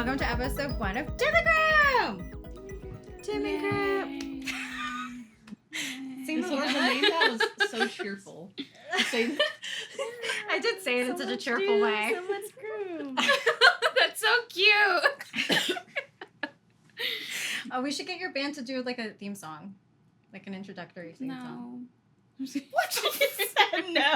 welcome to episode 1 of Doom and Groom! Doom and Groom! The name that was so cheerful. I did say it in such a cheerful way. So much groom. That's so cute. Oh, we should get your band to do like a theme song. Like an introductory theme song. What you said? No.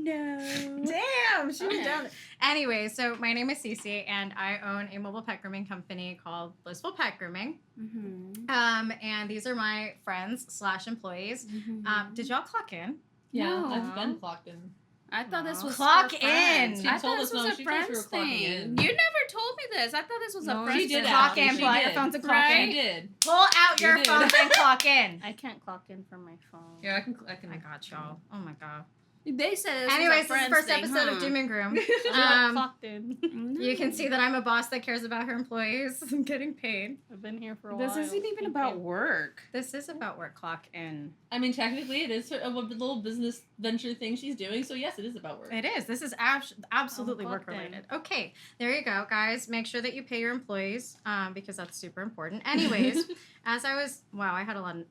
Damn, she went down. Anyway, so my name is Cece, and I own a mobile pet grooming company called Blissful Pet Grooming. Mm-hmm. And these are my friends / employees. Mm-hmm. Did y'all clock in? Yeah, No. I've been clocked in. I thought this was Clock for friends. in. She I told thought this us was no, a she told us we friends were clocking thing. in. You never told me this. I thought this was a No, friends she did thing. Clock in, She pull out your did. phones and clock Right? She in. did. Pull out You your did. phones and clock in. I can't clock in from my phone. Yeah, I can. I got y'all. Oh my god. They said this Anyways, was this is a the friends first thing, episode huh? of Doom and Groom. I'm clocked in. You can see that I'm a boss that cares about her employees. I'm getting paid. I've been here for a while. This isn't even Thank about you. work. This is about work. Clock in. I mean, technically, it is a little business venture thing she's doing. So yes, it is about work. It is. This is absolutely clocked work related. Okay, there you go, guys. Make sure that you pay your employees because that's super important. Anyways, as I was, wow, I had a lot of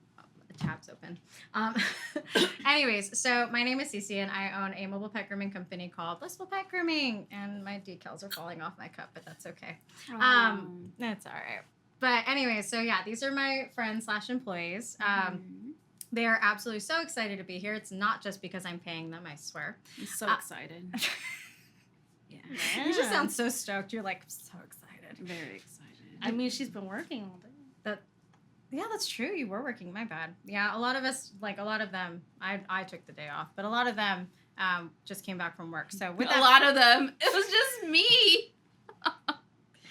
tabs open. Anyways, so my name is Cece, and I own a mobile pet grooming company called Blissful Pet Grooming, and my decals are falling off my cup, but that's okay. That's all right. But anyway, so yeah, these are my friends / employees. They are absolutely so excited to be here. It's not just because I'm paying them, I swear. I'm so excited. Yeah. You just sound so stoked. You're like, so excited. Very excited. I mean, she's been working all day. Yeah, that's true. You were working. My bad. Yeah, a lot of us, like a lot of them, I took the day off, but a lot of them just came back from work. So with A lot of them. It was just me.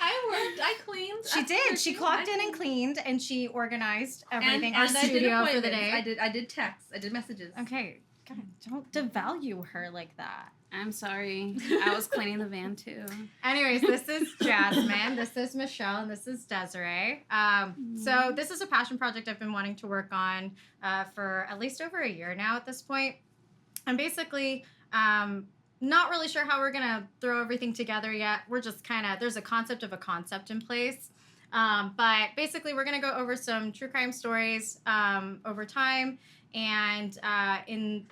I worked. I cleaned. she did. She clocked in and cleaned, and she organized everything And in our I did studio for the appointments. day. I did texts. I did messages. Okay, God, don't devalue her like that. I'm sorry. I was cleaning the van too. Anyways, this is Jasmine, this is Michelle, and this is Desiree. So this is a passion project I've been wanting to work on for at least over a year now at this point. I'm basically not really sure how we're going to throw everything together yet. We're just kind of, there's a concept of a concept in place. But basically, we're going to go over some true crime stories over time. And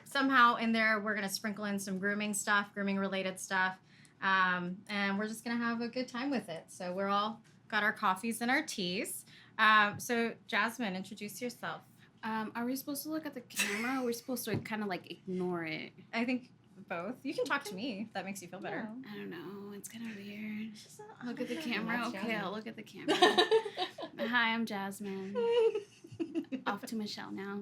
somehow in there, we're going to sprinkle in some grooming stuff, grooming related stuff. And we're just going to have a good time with it. So we're all got our coffees and our teas. So Jasmine, introduce yourself. Are we supposed to look at the camera or are we supposed to kind of like ignore it? I think both. You can talk to me if that makes you feel better. I don't know. It's kind of weird. Oh, Look at the camera. That's Okay, Jasmine. I'll look at the camera. Hi, I'm Jasmine. Off to Michelle now.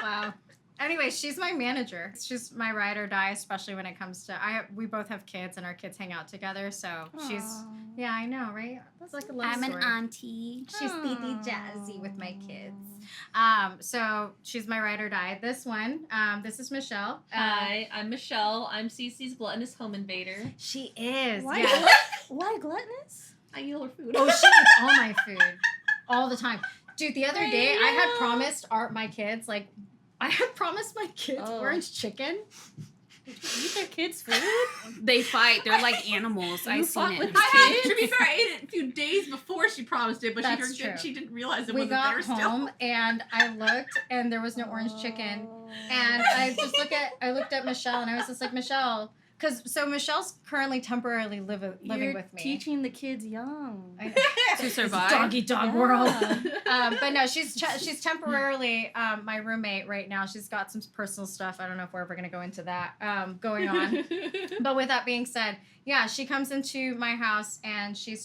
Wow. Anyway, she's my manager. She's my ride or die, especially when it comes to we both have kids and our kids hang out together. So she's yeah, I know, right? That's like a love I'm story. an auntie. She's Titi Jazzy with my kids. So she's my ride or die. This one, this is Michelle. Hi, I'm Michelle. I'm Cece's gluttonous home invader. She is. Why? Yeah. Why gluttonous? I eat all her food. Oh, she eats all my food all the time. Dude, the other day I had promised my kids, like, I had promised my kids orange chicken. Did you eat their kids' food? They fight. They're like animals. I seen it. To be fair, I ate it a few days before she promised it, but That's she true. she didn't realize it We wasn't got there still. home and I looked and there was no orange chicken. And I looked at Michelle and I was just like, Michelle, so Michelle's currently temporarily living You're with me. teaching the kids young. I know. To survive. Dog eat dog Yeah. world. But no, she's temporarily my roommate right now. She's got some personal stuff. I don't know if we're ever going to go into that going on. But with that being said, yeah, she comes into my house and she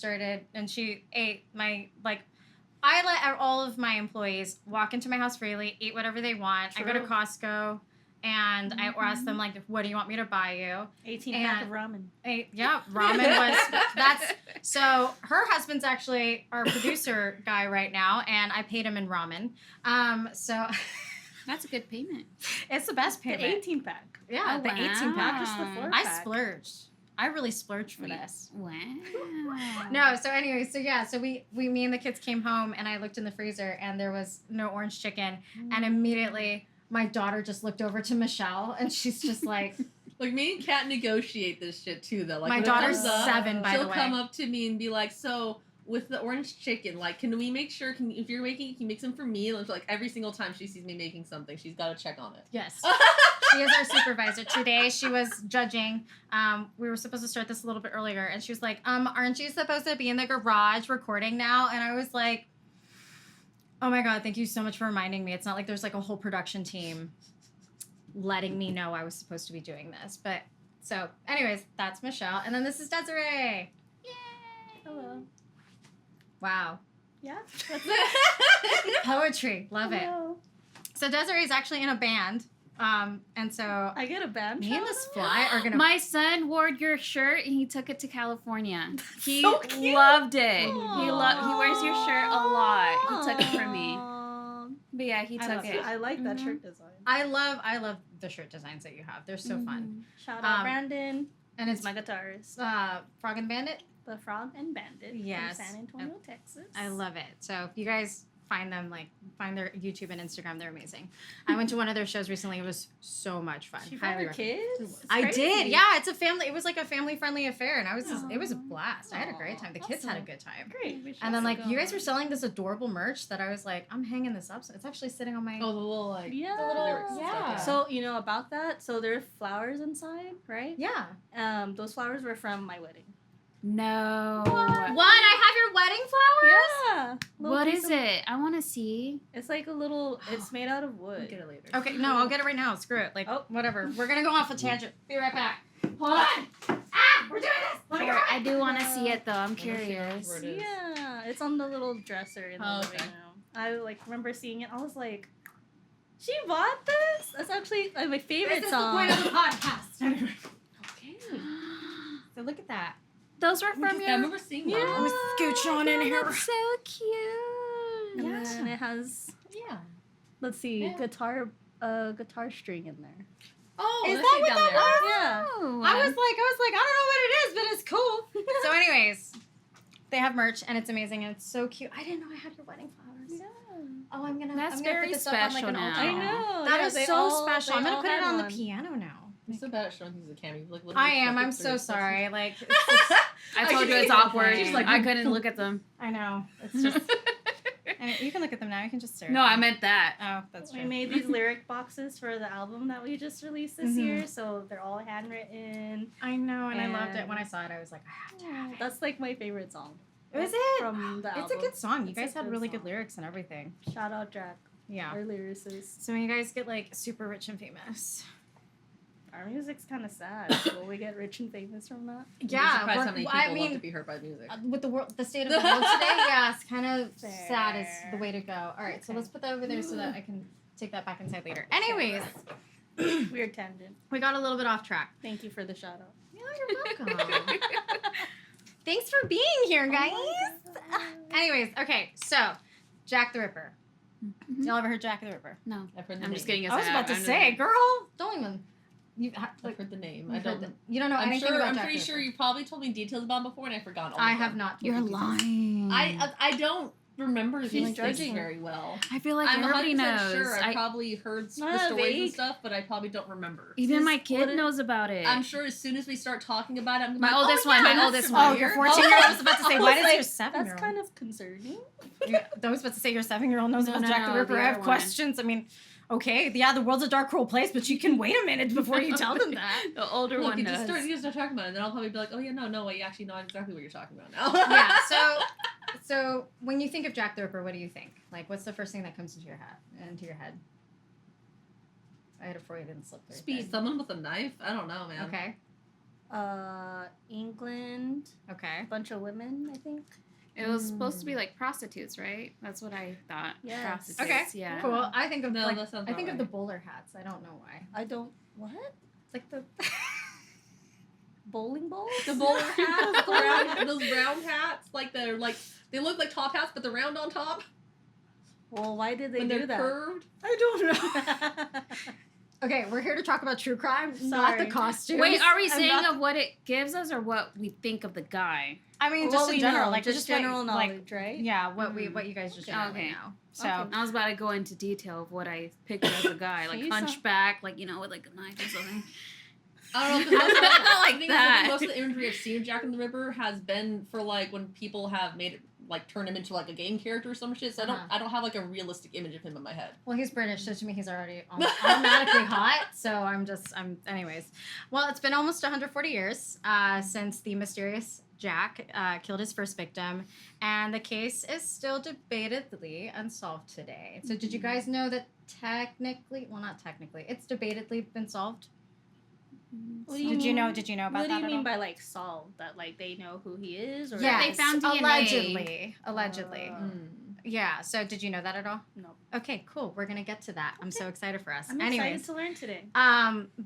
ate I let all of my employees walk into my house freely, eat whatever they want. True. I go to Costco and I ask them, like, what do you want me to buy you? 18-pack of ramen. Ramen was, so her husband's actually our producer guy right now, and I paid him in ramen. So That's a good payment. it's the best The payment. 18-pack. Yeah, Oh, the 18 wow. pack. Just the 4-pack. I splurged. I really splurged for Wait. this. Wow. No, so anyway, so me and the kids came home, and I looked in the freezer, and there was no orange chicken, and immediately my daughter just looked over to Michelle, and she's just like, Like, me and Kat negotiate this shit, too, though. Like, My when it daughter's comes up, 7, by the she'll way. come up to me and be like, so, with the orange chicken, like, can we make sure, if you're making, can you make some for me? And like, every single time she sees me making something, she's got to check on it. Yes. She is our supervisor. Today she was judging. We were supposed to start this a little bit earlier, and she was like, aren't you supposed to be in the garage recording now? And I was like, oh my God, thank you so much for reminding me. It's not like there's like a whole production team letting me know I was supposed to be doing this. But so anyways, that's Michelle. And then this is Desiree. Yay! Hello. Wow. Yeah. Poetry. Love it. Hello. So Desiree's actually in a band. And so I get a band. me and shout this out? fly are gonna. My son wore your shirt and he took it to California. He so cute. loved it. He Aw. he wears your shirt a lot. He took it from me. Aw. But yeah, he I took love it. I like that Mhm. shirt design. I love the shirt designs that you have. They're so fun. Shout out Um, Brandon. And It's it's my guitarist. Frog and Bandit. The Frog and Bandit Yes. from San Antonio, Texas. I love it. So if you guys find them, find their YouTube and Instagram, they're amazing. I went to one of their shows recently. It was so much fun. She brought Highly her recommend. kids. It's I crazy. did. Yeah, it's a family. It was like a family-friendly affair, and it was a Aw. blast. I had a great time. The kids had a Awesome. good time. Great. And then you guys were selling this adorable merch that I was like, I'm hanging this up. So it's actually sitting on my. Oh, the little, like, Yeah. the little lyrics and stuff, Yeah. So you know about that? So there are flowers inside, right? Yeah. Those flowers were from my wedding. No. What? I have your wedding flowers? Yeah. What is it? I want to see. It's like a little. It's made out of We'll wood. get it later. Okay, no, I'll get it right now. Screw it. Whatever. We're gonna go off a tangent. Be right back. Hold on. Ah, we're doing this. Let me go. I do want to see it though. I'm curious. Where it is. Yeah, it's on the little dresser in the Oh, living okay. room. I remember seeing it. I was like, she bought this. That's actually my favorite This is song. the point of the podcast. Okay. So look at that. Those were from I your. remember seeing Yeah. that. Let me scooch on in here. That's so cute. Yeah, and it has Yeah. let's see, Yeah. guitar string in there. Oh, Is that's that it what down that there. was? Yeah. Oh. I was like, I don't know what it is, but it's cool. So, anyways, they have merch and it's amazing and it's so cute. I didn't know I had your wedding flowers. Oh, I'm gonna. That's I'm gonna very put this up on, special an now. altar. I know. That yeah, is they so all- special. they I'm gonna all put it had on the one. piano now. I'm so bad at showing things to Cammy. Like, I am. I'm so sorry. Like, it's just, I I told can you see it's it. awkward. She's like, I couldn't look at them. I know. It's just. I mean, you can look at them now. You can just stare. No, at I them. meant that. Oh, that's We true. made these lyric boxes for the album that we just released this Mhm. year, so they're all handwritten. I know, and I loved it. And- When I saw it, I was like, I have to have it. That's like my favorite song. Is it? From the album. It's a good song. You It's a guys had good really good song. lyrics and everything. Shout out Jack, Yeah. our lyricist. So when you guys get super rich and famous. Our music's kind of sad. Will we get rich and famous from that? Yeah, Surprised how we're- many people I love mean, to be hurt by music. with the state of the world today, yeah, it's kind of Fair. sad is the way to go. All right, so Okay. let's put that over there so that I can take that back inside later. Anyways, Weird tangent. we got a little bit off track. Thank you for the shout out. Yeah, you're welcome. Thanks for being here, guys. Anyways, okay, so Jack the Ripper. Y'all ever heard Jack the Ripper? No, I've heard the I'm name. just getting I was about to say, girl, don't even. I've heard the name. I you've heard don't. you don't know I'm anything sure. about I'm Jack pretty the sure Ripper. you probably told me details about him before, and I forgot. All I of have them. not. told You're you details. lying. I don't remember these things judging. very well. I feel like I'm everybody 100% knows. sure. I I, probably heard the Not stories and vague. stuff, but I probably don't remember. even my Just kid what it- knows about it. I'm sure as soon as we start talking about it, I'm gonna My be like, oldest oh, one, yeah, my that's oldest familiar. one. Oh, your 14-year-old. I was about to say, I why was does like, your 7-year-old? That's kind of concerning. I was about to say your 7-year-old knows No, about no, Jack the no, Ripper. the I have other one. questions. I mean, okay, yeah, the world's a dark, cruel place, but you can wait a minute before you tell them that. The older Look, one you does. just start talking about it, and then I'll probably be like, oh yeah, no, I actually know exactly what you're talking about now. Yeah. So when you think of Jack the Ripper, what do you think? Like, what's the first thing that comes into your head? I had a Freudian slip there. Speed. Someone with a knife? I don't know, man. Okay. England, Okay. a bunch of women, I think. It was supposed to be like prostitutes, right? That's what I thought. Yes. Prostitutes. Okay. Yeah. Cool. I think of No, like that sounds I think about of the right. bowler hats. I don't know why. I don't. What? Like the. Bowling balls? The bowler hats, those round hats, they look like top hats, but they're round on top. Well, why did they When do they're that? curved. I don't know. Okay, we're here to talk about true crime, not the Sorry. costumes. Wait, are we and saying not- of what it gives us or what we think of the guy? I mean, What just in we general, know, like just what- general like, knowledge, right? Yeah, what you guys just generally Okay. know. So Okay. I was about to go into detail of what I pictured as a guy, like You saw- hunchback, like with like a knife or something. I don't know. Cause Not like that. Most of the imagery I've seen of Jack and the Ripper has been for like when people have made it like turn him into like a game character or some shit. So I don't have like a realistic image of him in my head. Well, he's British, so to me he's already automatically hot. So anyways. Well, it's been almost 140 years since the mysterious Jack killed his first victim, and the case is still debatedly unsolved today. So did you guys know that not technically, it's debatedly been solved? Did you know about that? What do you at mean all? by like solved? That like they know who he is, or Yes, They found DNA. Allegedly. Yeah. So did you know that at all? No. Okay, cool. We're gonna get to that. I'm so excited for us. I'm Anyways, excited to learn today.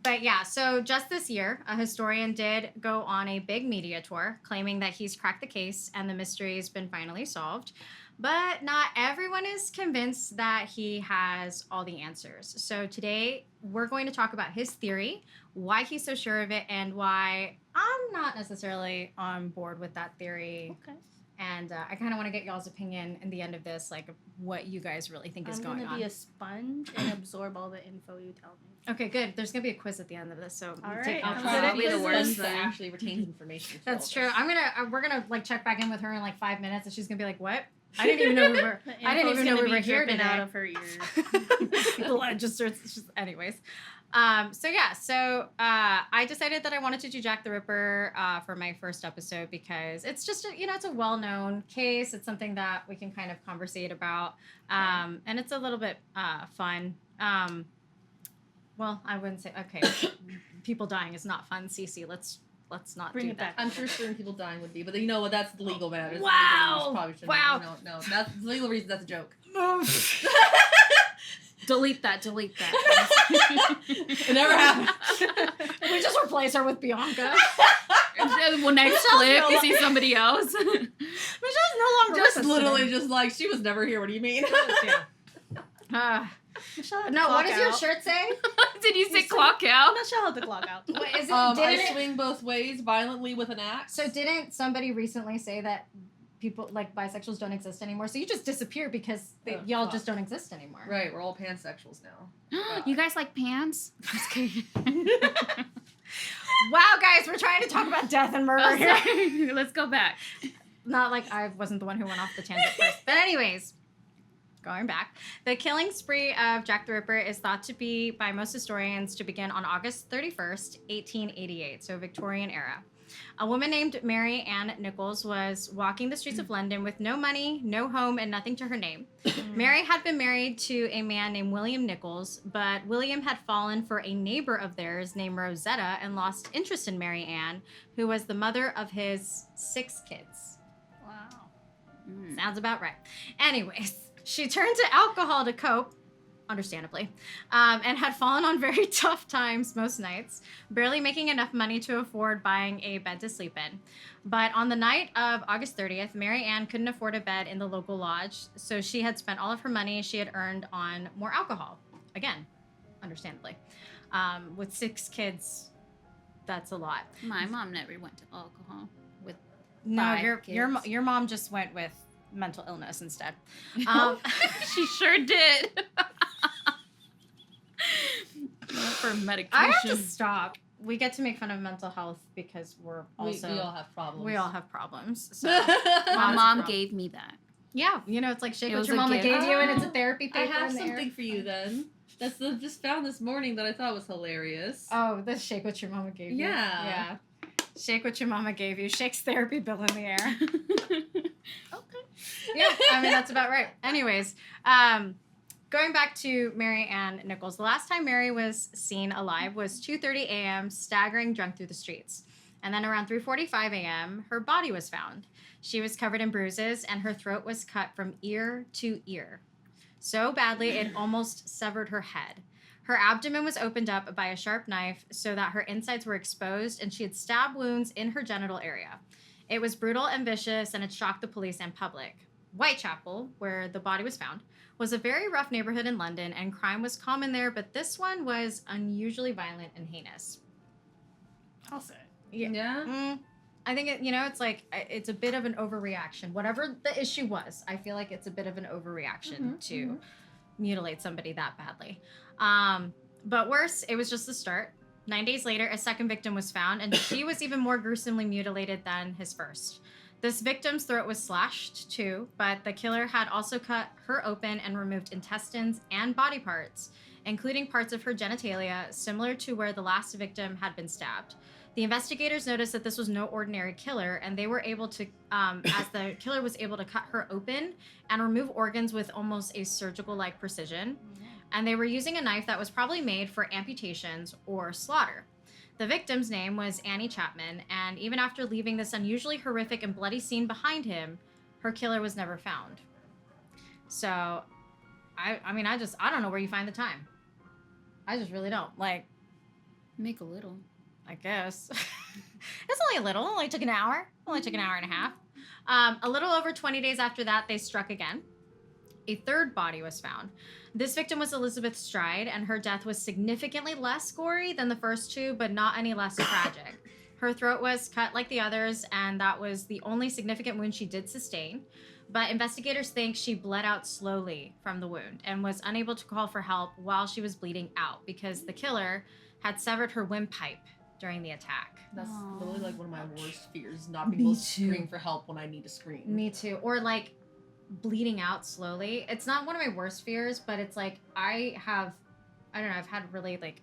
but yeah, so just this year, a historian did go on a big media tour claiming that he's cracked the case and the mystery's been finally solved. But not everyone is convinced that he has all the answers. So today, we're going to talk about his theory, why he's so sure of it, and why I'm not necessarily on board with that theory. Okay. And I kind of want to get y'all's opinion in the end of this, like what you guys really think is going I'm on. gonna be a sponge and absorb all the info you tell me. Okay, good. There's going to be a quiz at the end of this, so All take right, I'll I'm try good to at be the quizzes. one that actually retains information. for That's all true. of us. We're gonna like check back in with her in like 5 minutes, and she's gonna be like, "What? I didn't even know we were. The I didn't info's even know gonna we were be here dripping today." out of her ears. The lead just starts. Anyways, so I decided that I wanted to do Jack the Ripper for my first episode because it's just it's a well-known case. It's something that we can kind of conversate about, and it's a little bit fun. Well, I wouldn't say people dying is not fun. Cece, let's not Bring do it that. back. I'm sure certain people dying would be, but you know what? That's legal matters. Wow. Probably shouldn't- Wow. No, that's legal reasons. That's a joke. Delete that. It never happened. We just replace her with Bianca. Well, next clip, you see somebody else. Michelle's no longer Just with us literally, today. just like she was never here. What do you mean? Michelle had to No, what clock does your out. shirt say? Did you say clock out? Michelle had to clock out. What is it? I Didn't it? swing both ways violently with an axe. So didn't somebody recently say that people like bisexuals don't exist anymore? So you just disappear because y'all fuck. just don't exist anymore. Right, we're all pansexuals now. You guys like pants? Just kidding. Wow, guys, we're trying to talk about death and murder Oh, here. sorry. Let's go back. Not like I wasn't the one who went off the tangent first. But anyways, going back, the killing spree of Jack the Ripper is thought to be, by most historians, to begin on August 31st, 1888, so Victorian era. A woman named Mary Ann Nichols was walking the streets of London with no money, no home, and nothing to her name. Mary had been married to a man named William Nichols, but William had fallen for a neighbor of theirs named Rosetta and lost interest in Mary Ann, who was the mother of his 6 kids. Wow. Sounds about right. Anyways, she turned to alcohol to cope, understandably, and had fallen on very tough times most nights, barely making enough money to afford buying a bed to sleep in. But on the night of August 30th, Mary Ann couldn't afford a bed in the local lodge, so she had spent all of her money she had earned on more alcohol. Again, understandably. With 6 kids, that's a lot. My mom never went to alcohol with No, 5 your kids. your mom just went with mental illness instead. She sure did. For medication. I have to stop. We get to make fun of mental health because we're we also all have problems. we all have problems. So My Lots of mom problems. gave me that. yeah, it's like shake It what was your a mama gift. gave you, and it's a therapy I paper have in there. something for you then. That's the just found this morning that I thought was hilarious. Oh, the shake what your mama gave you. Yeah. Yeah. Shake what your mama gave you. Shake's therapy bill in the air. Yeah, I mean that's about right. Anyways, going back to Mary Ann Nichols, the last time Mary was seen alive was 2:30 a.m. staggering drunk through the streets. And then around 3:45 a.m., her body was found. She was covered in bruises and her throat was cut from ear to ear. So badly it almost severed her head. Her abdomen was opened up by a sharp knife so that her insides were exposed and she had stab wounds in her genital area. It was brutal and vicious and it shocked the police and public. Whitechapel, where the body was found, was a very rough neighborhood in London and crime was common there, but this one was unusually violent and heinous. I'll say. Yeah. I think it's like it's a bit of an overreaction. Whatever the issue was, I feel like it's a bit of an overreaction to mutilate somebody that badly. But worse, it was just the start. 9 days later, a second victim was found, and she was even more gruesomely mutilated than his first. This victim's throat was slashed too, but the killer had also cut her open and removed intestines and body parts, including parts of her genitalia, similar to where the last victim had been stabbed. The investigators noticed that this was no ordinary killer, and they were able to, as the killer was able to cut her open and remove organs with almost a surgical-like precision. And they were using a knife that was probably made for amputations or slaughter. The victim's name was Annie Chapman, and even after leaving this unusually horrific and bloody scene behind him, her killer was never found. So, I don't know where you find the time. I just really don't. Like, Make a little. I guess. It's only a little. It only took an hour. Only took an hour and a half. A little over 20 days after that, they struck again. A third body was found. This victim was Elizabeth Stride, and her death was significantly less gory than the first two, but not any less tragic. Her throat was cut like the others, and that was the only significant wound she did sustain. But investigators think she bled out slowly from the wound and was unable to call for help while she was bleeding out because the killer had severed her windpipe during the attack. That's Aw. literally like one of my worst fears, not being able to scream for help when I need to scream. Me too. Or like bleeding out slowly. It's not one of my worst fears, but it's like I've had really like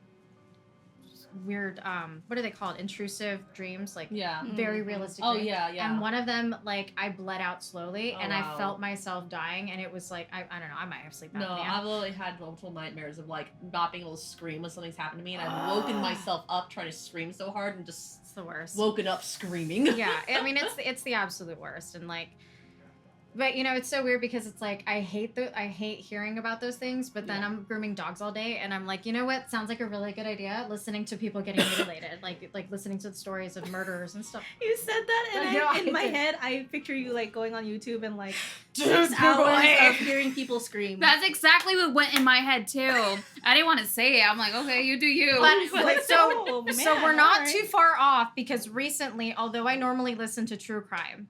weird, what are they called? Intrusive dreams, like Yeah. very realistic Oh dreams. yeah. And one of them, like, I bled out slowly, Oh, and wow. I felt myself dying, and it was like, I don't know, I might have sleep No, apnea. I've literally had multiple nightmares of like not being able to scream when something's happened to me, and I've woken myself up trying to scream so hard and just It's the worst. woken up screaming. Yeah, I mean, it's the absolute worst, and like, but you know, it's so weird because it's like I hate hearing about those things, but then Yeah. I'm grooming dogs all day, and I'm like, you know what? Sounds like a really good idea. Listening to people getting mutilated, like listening to the stories of murderers and stuff. You said that, and I know, I in my did. head, I picture you like going on YouTube and like Dude, 6 hours boy. of hearing people scream. That's exactly what went in my head too. I didn't want to say it. I'm like, okay, you do you. But Like, so oh, so man, we're not alright. too far off because recently, although I normally listen to true crime,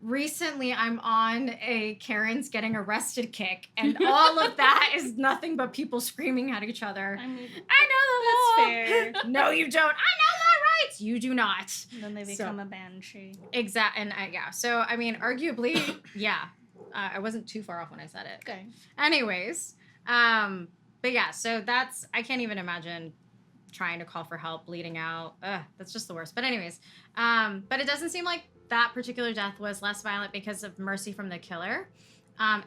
recently I'm on a Karen's getting arrested kick, and all of that is nothing but people screaming at each other. I mean, I know that's the law. fair. No, you don't. I know my rights. You do not. And then they So- become a banshee. Exact. And yeah. So I mean, arguably, yeah. I wasn't too far off when I said it. Okay. Anyways, but yeah. So that's I can't even imagine trying to call for help, bleeding out. Ugh, that's just the worst. But anyways, but it doesn't seem like that particular death was less violent because of mercy from the killer.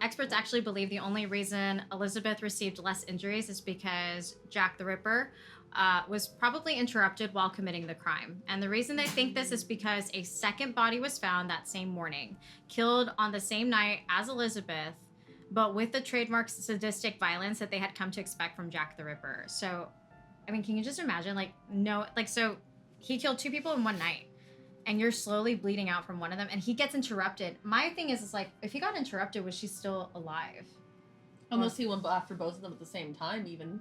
Experts actually believe the only reason Elizabeth received less injuries is because Jack the Ripper was probably interrupted while committing the crime. And the reason they think this is because a second body was found that same morning, killed on the same night as Elizabeth, but with the trademark sadistic violence that they had come to expect from Jack the Ripper. So, I mean, can you just imagine, so he killed 2 people in one night, and you're slowly bleeding out from one of them, and he gets interrupted. My thing is like, if he got interrupted, was she still alive? Unless he went after both of them at the same time, even,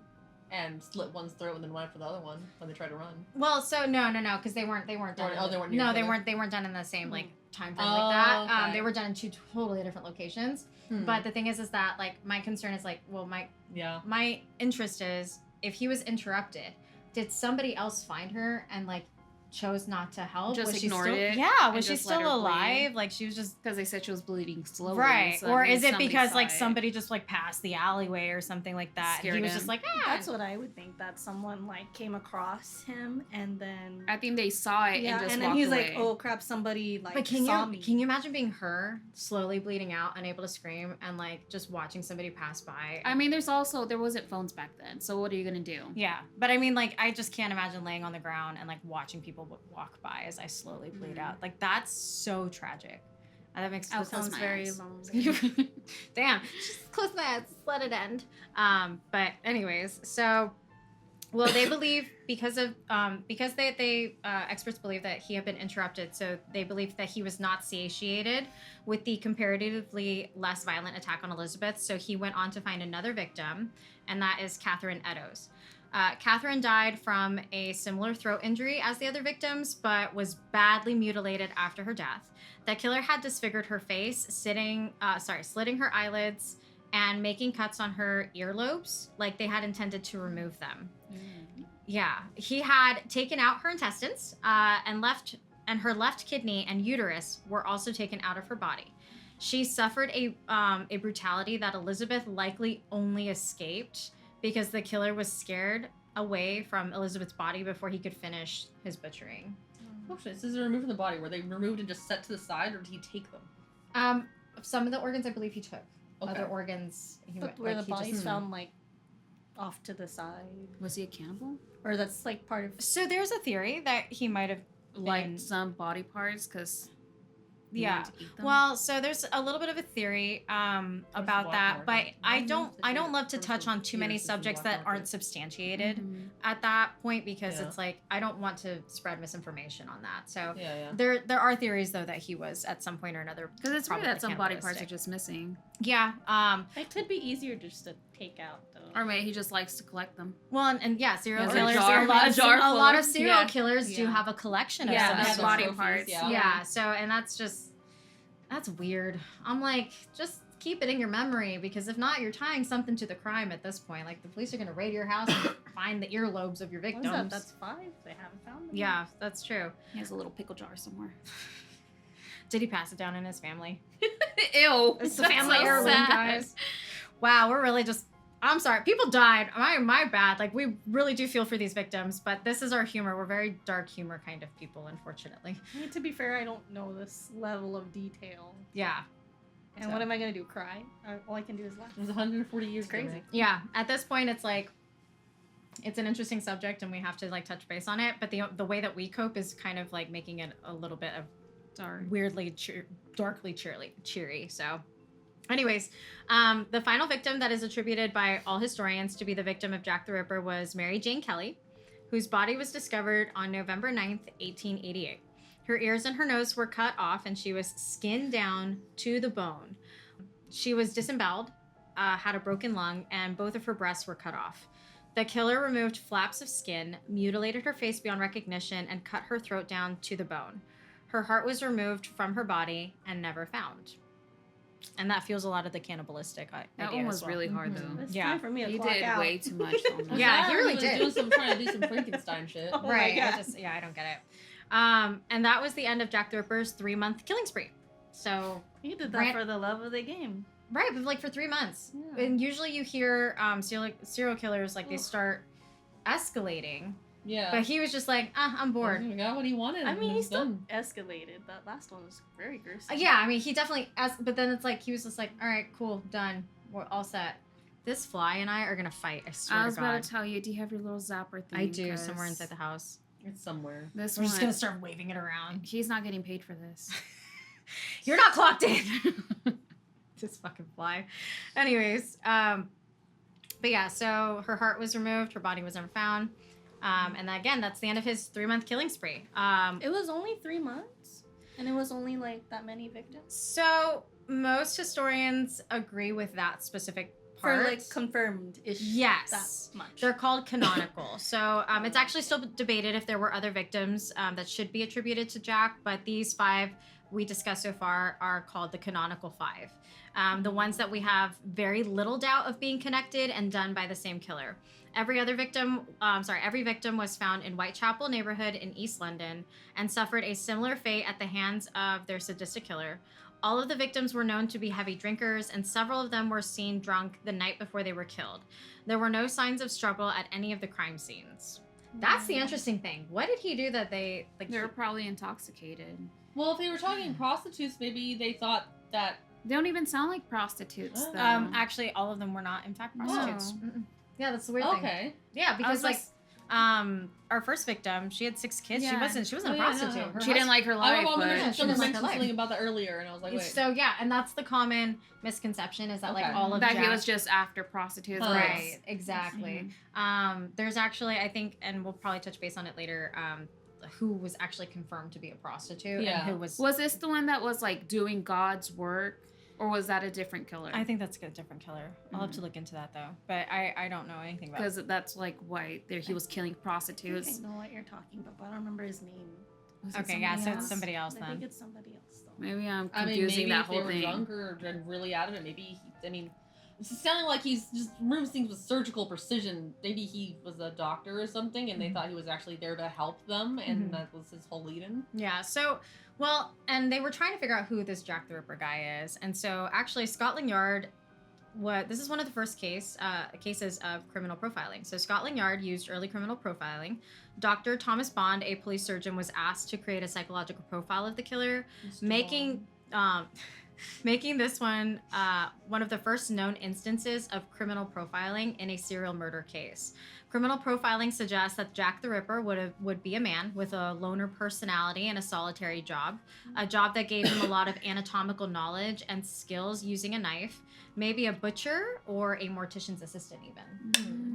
and slit one's throat and then went for the other one when they tried to run. Well, so no, because they weren't done. Oh, they weren't near No, each they other? weren't done in the same like time frame Oh, like that. okay. They were done in 2 totally different locations. But the thing is that like my concern is like, well, my interest is if he was interrupted, did somebody else find her and like chose not to help? Just was she ignored still, it Yeah, and was she just let still her bleed? alive? Like she was just Because they said she was bleeding slowly. right, so that or means is it somebody because saw like it. somebody just like passed the alleyway or something like that? And he Scared was him. just like, That's what I would think, that someone like came across him and then I think they saw it yeah, and just and then walked he's away. like, oh crap, somebody like But can saw you me. can you imagine being her, slowly bleeding out, unable to scream, and like just watching somebody pass by? I mean, there wasn't phones back then, so what are you gonna do? Yeah, but I mean, like, I just can't imagine laying on the ground and like watching people walk by as I slowly bleed out. Like, that's so tragic. That makes I'll that close sounds my very eyes. lonely. Damn, just close my eyes, let it end. But anyways, so well, they believe because they experts believe that he had been interrupted, so they believe that he was not satiated with the comparatively less violent attack on Elizabeth. So he went on to find another victim, and that is Catherine Eddows. Catherine died from a similar throat injury as the other victims, but was badly mutilated after her death. The killer had disfigured her face, slitting her eyelids, and making cuts on her earlobes, like they had intended to remove them. Yeah, he had taken out her intestines and her left kidney and uterus were also taken out of her body. She suffered a brutality that Elizabeth likely only escaped because the killer was scared away from Elizabeth's body before he could finish his butchering. Oh shit, this is removed from the body. Were they removed and just set to the side, or did he take them? Some of the organs I believe he took. Okay. Other organs he But were the he bodies just, found like off to the side, Was he a cannibal? or that's like part of? So there's a theory that he might have Like been, some body parts, because yeah. Well, so there's a little bit of a theory about black that, but market. I don't love to There's touch some on too many theories of subjects black that market. aren't substantiated Mhm. at that point because Yeah. it's like I don't want to spread misinformation on that. So Yeah. there are theories though that he was at some point or another. Because it's weird probably that some body parts are cannibalistic. just missing. Yeah. It could be easier just to take out though. Or maybe he just likes to collect them. Well, and yeah, serial Or a killers. jar- a lot of, a jar a full lot of- of serial yeah. killers do Yeah. have a collection of Yeah, some they have sort. body trophies, parts. yeah. Yeah. So and that's weird. I'm like, just keep it in your memory because if not, you're tying something to the crime at this point. Like the police are gonna raid your house and find the earlobes of your What is victims. that? That's 5. They haven't found them. Yeah, that's true. He has a little pickle jar somewhere. Did he pass it down in his family? Ew. It's the That's family so heirloom, sad. guys. Wow, we're really just. I'm sorry. People died. My bad. Like we really do feel for these victims, but this is our humor. We're very dark humor kind of people, unfortunately. I mean, to be fair, I don't know this level of detail. Yeah. And So- what am I gonna do? Cry? All I can do is laugh. It was 140 years It's crazy. ago. Yeah. At this point, it's like, it's an interesting subject, and we have to like touch base on it. But the way that we cope is kind of like making it a little bit of Sorry. weirdly darkly cheery. So, anyways, the final victim that is attributed by all historians to be the victim of Jack the Ripper was Mary Jane Kelley, whose body was discovered on November 9th, 1888. Her ears and her nose were cut off, and she was skinned down to the bone. She was disemboweled, had a broken lung, and both of her breasts were cut off. The killer removed flaps of skin, mutilated her face beyond recognition, and cut her throat down to the bone. Her heart was removed from her body and never found. And that feels a lot of the cannibalistic idea That one as was well. really hard, Mhm. though. It's Yeah. time for me to He clock did out. way too much on that. Yeah, he really was did. trying to do some Frankenstein shit. Oh my Right. God. I don't get it. And that was the end of Jack the Ripper's 3-month killing spree. So, He did that Brand- for the love of the game. right, but like for 3 months. Yeah. And usually you hear serial killers, like they Ugh. start escalating. Yeah. But he was just like, I'm bored. He got what he wanted. I mean, he he's still done. escalated. That last one was very gruesome. Yeah, I mean, he definitely, but then it's like, he was just like, all right, cool, done. We're all set. This fly and I are going to fight, I swear I was to God. about to tell you, do you have your little zapper thing? I do, 'Cause somewhere inside the house. It's somewhere. This We're one, just going to start waving it around. he's not getting paid for this. You're not clocked in. This fucking fly. Anyways, but yeah, so her heart was removed, her body was never found. And again, that's the end of his 3-month killing spree. It was only 3 months, and it was only like that many victims So most historians agree with that specific part. for like confirmed ish. Yes. that much. They're called canonical. So it's actually still debated if there were other victims that should be attributed to Jack, but these 5 we discussed so far are called the canonical 5. The ones that we have very little doubt of being connected and done by the same killer. Every victim was found in Whitechapel neighborhood in East London and suffered a similar fate at the hands of their sadistic killer. All of the victims were known to be heavy drinkers, and several of them were seen drunk the night before they were killed. There were no signs of struggle at any of the crime scenes. That's the interesting thing. What did he do that they like? They were probably intoxicated. Well, if they were talking prostitutes, maybe they thought that. They don't even sound like prostitutes, though. Actually, all of them were not, in fact, No. prostitutes. Mm-mm. Yeah, that's the weird thing. Okay. Yeah, because was like, our first victim, she had 6 kids. Yeah. She wasn't Oh, a yeah, no, prostitute. no. Her She didn't like her I life, remember but Yeah, she someone didn't like mentioned her life. something about that earlier, and I was like, wait. So yeah, and that's the common misconception is that like Okay. all of that Jack, he was just after prostitutes. Huh. right, exactly. There's actually, I think, and we'll probably touch base on it later. Who was actually confirmed to be a prostitute Yeah. and who was? Was this the one that was like doing God's work, or was that a different killer? I think that's a different killer. I'll have to look into that though, but I don't know anything about. Because that's like why he was killing I prostitutes. know what you're talking about, but I don't remember his name. Was it Okay, yeah, so somebody it's else? somebody else I think then. it's somebody else though. Maybe I'm I mean, confusing maybe that if they whole were thing. drunk or really out of it, maybe. It's sounding like he's just removing things with surgical precision. Maybe he was a doctor or something, and they thought he was actually there to help them, and that was his whole lead-in. Yeah, so, well, and they were trying to figure out who this Jack the Ripper guy is. And so, actually, Scotland Yard, this is one of the first cases of criminal profiling. So, Scotland Yard used early criminal profiling. Dr. Thomas Bond, a police surgeon, was asked to create a psychological profile of the killer, making this one of the first known instances of criminal profiling in a serial murder case. Criminal profiling suggests that Jack the Ripper would be a man with a loner personality and a solitary job, a job that gave him a lot of anatomical knowledge and skills using a knife, maybe a butcher or a mortician's assistant even.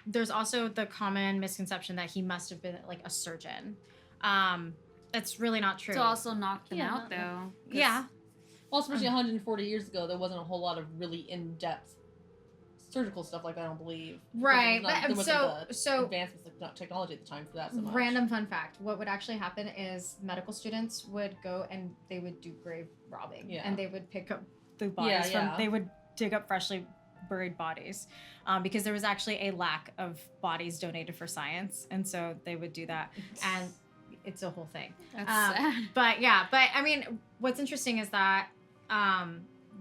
There's also the common misconception that he must have been like a surgeon. That's really not true. To also knock them out though. Yeah. Well, especially 140 years ago, there wasn't a whole lot of really in-depth surgical stuff like that, I don't believe. Right. There wasn't So advancements of technology at the time for that so much. Random fun fact. What would actually happen is medical students would go and they would do grave robbing. Yeah. And they would pick up the bodies they would dig up freshly buried bodies because there was actually a lack of bodies donated for science. And so they would do that. And it's a whole thing. That's sad. But I mean, what's interesting is that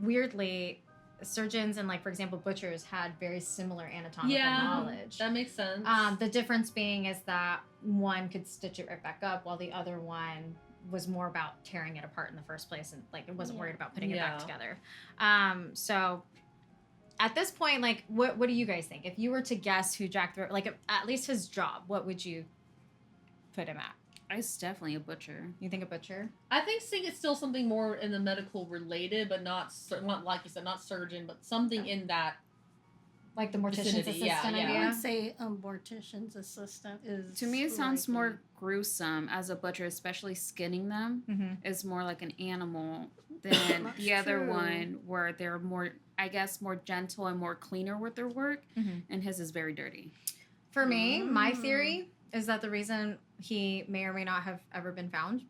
weirdly, surgeons and, like, for example, butchers had very similar anatomical knowledge. That makes sense. The difference being is that one could stitch it right back up while the other one was more about tearing it apart in the first place and, like, it wasn't worried about putting it back together. So at this point, like, what do you guys think? If you were to guess who Jack the Ripper, like, at least his job, what would you put him at? It's definitely a butcher. You think a butcher? I think seeing it's still something more in the medical related, but not like you said, not surgeon, but something in that. Like the mortician's vicinity, assistant yeah. idea? I would say a mortician's assistant is... To me, it sounds likely. more gruesome as a butcher, especially skinning them. Mm-hmm. Is more like an animal than That's the other true. one where they're more, I guess, more gentle and more cleaner with their work. Mm-hmm. And his is very dirty. For me, my theory is that the reason he may or may not have ever been found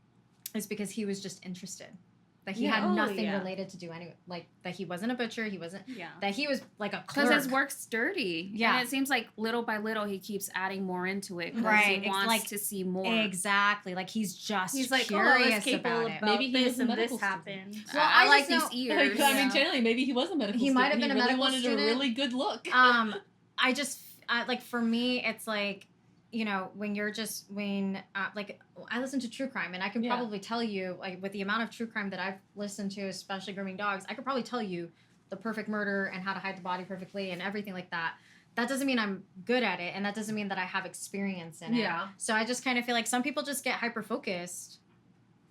is because he was just interested. That he had nothing related to do anyway. Like, that he wasn't a butcher, that he was like a clerk. Because his work's dirty. Yeah. And it seems like little by little he keeps adding more into it. Because Right. he wants like, to see more. Exactly. Like, he's like, curious it's capable about it. about Maybe he was this a and medical this student. happened. Well, I I like just these know- ears. I mean, generally, maybe he was a medical He student. might have been a really medical wanted student. a really good look. Like, for me, it's like, you know, like, I listen to true crime, and I can probably tell you, like, with the amount of true crime that I've listened to, especially grooming dogs, I could probably tell you the perfect murder and how to hide the body perfectly and everything like that. That doesn't mean I'm good at it, and that doesn't mean that I have experience in it. Yeah. So I just kind of feel like some people just get hyper-focused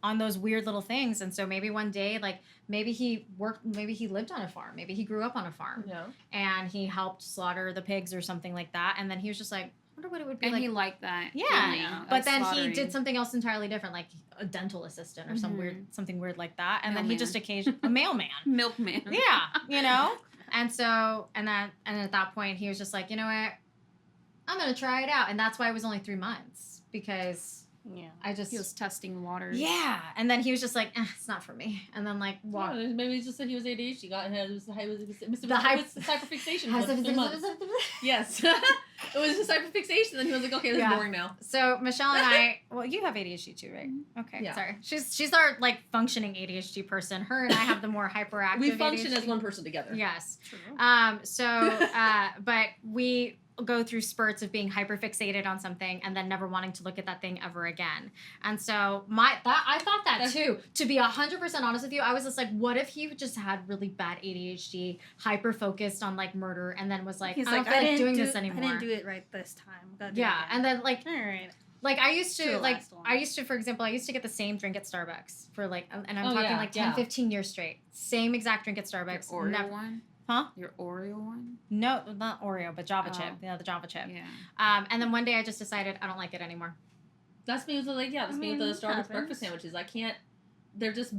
on those weird little things, and so maybe one day, like, maybe he lived on a farm, maybe he grew up on a farm, and he helped slaughter the pigs or something like that, and then he was just like, I wonder what it would be and like. he liked that. Yeah, but then slaughtering. he did something else entirely different, like a dental assistant or something weird like that, and then he Mailman. just occasionally a mailman. Milkman. Yeah, you know, and at that point he was just like, you know what, I'm gonna try it out, and that's why it was only 3 months, because He was testing waters. yeah, and then he was just like, it's not for me, and then like walked. Yeah, maybe it's just that he was ADHD. It was The hyperfixation. Yes. It was just hyperfixation. Then he was like, okay, this is boring now. So Michelle and I, well, you have ADHD too, right? Okay, Yeah. sorry. She's our, like, functioning ADHD person. Her and I have the more hyperactive We function ADHD. as one person together. Yes. True. But we go through spurts of being hyperfixated on something and then never wanting to look at that thing ever again. And so I thought that too. To be 100% honest with you, I was just like, what if he just had really bad ADHD, hyper focused on, like, murder, and then was like, He's I don't like, feel like doing this I anymore. didn't do it right this time. Gotta do it Yeah, again. and then, like, All right. like, I used To to, the like, last one. for example, I used to get the same drink at Starbucks for, like, and I'm Oh, talking, yeah, like, 10, yeah. 15 years straight. Same exact drink at Starbucks. Your Oreo Never- one? Huh? Your Oreo one? No, not Oreo, but Java Oh. chip. Yeah, the Java chip. Yeah. And then one day I just decided I don't like it anymore. That's me with the, that's me with the Starbucks happens. breakfast sandwiches. I can't they're just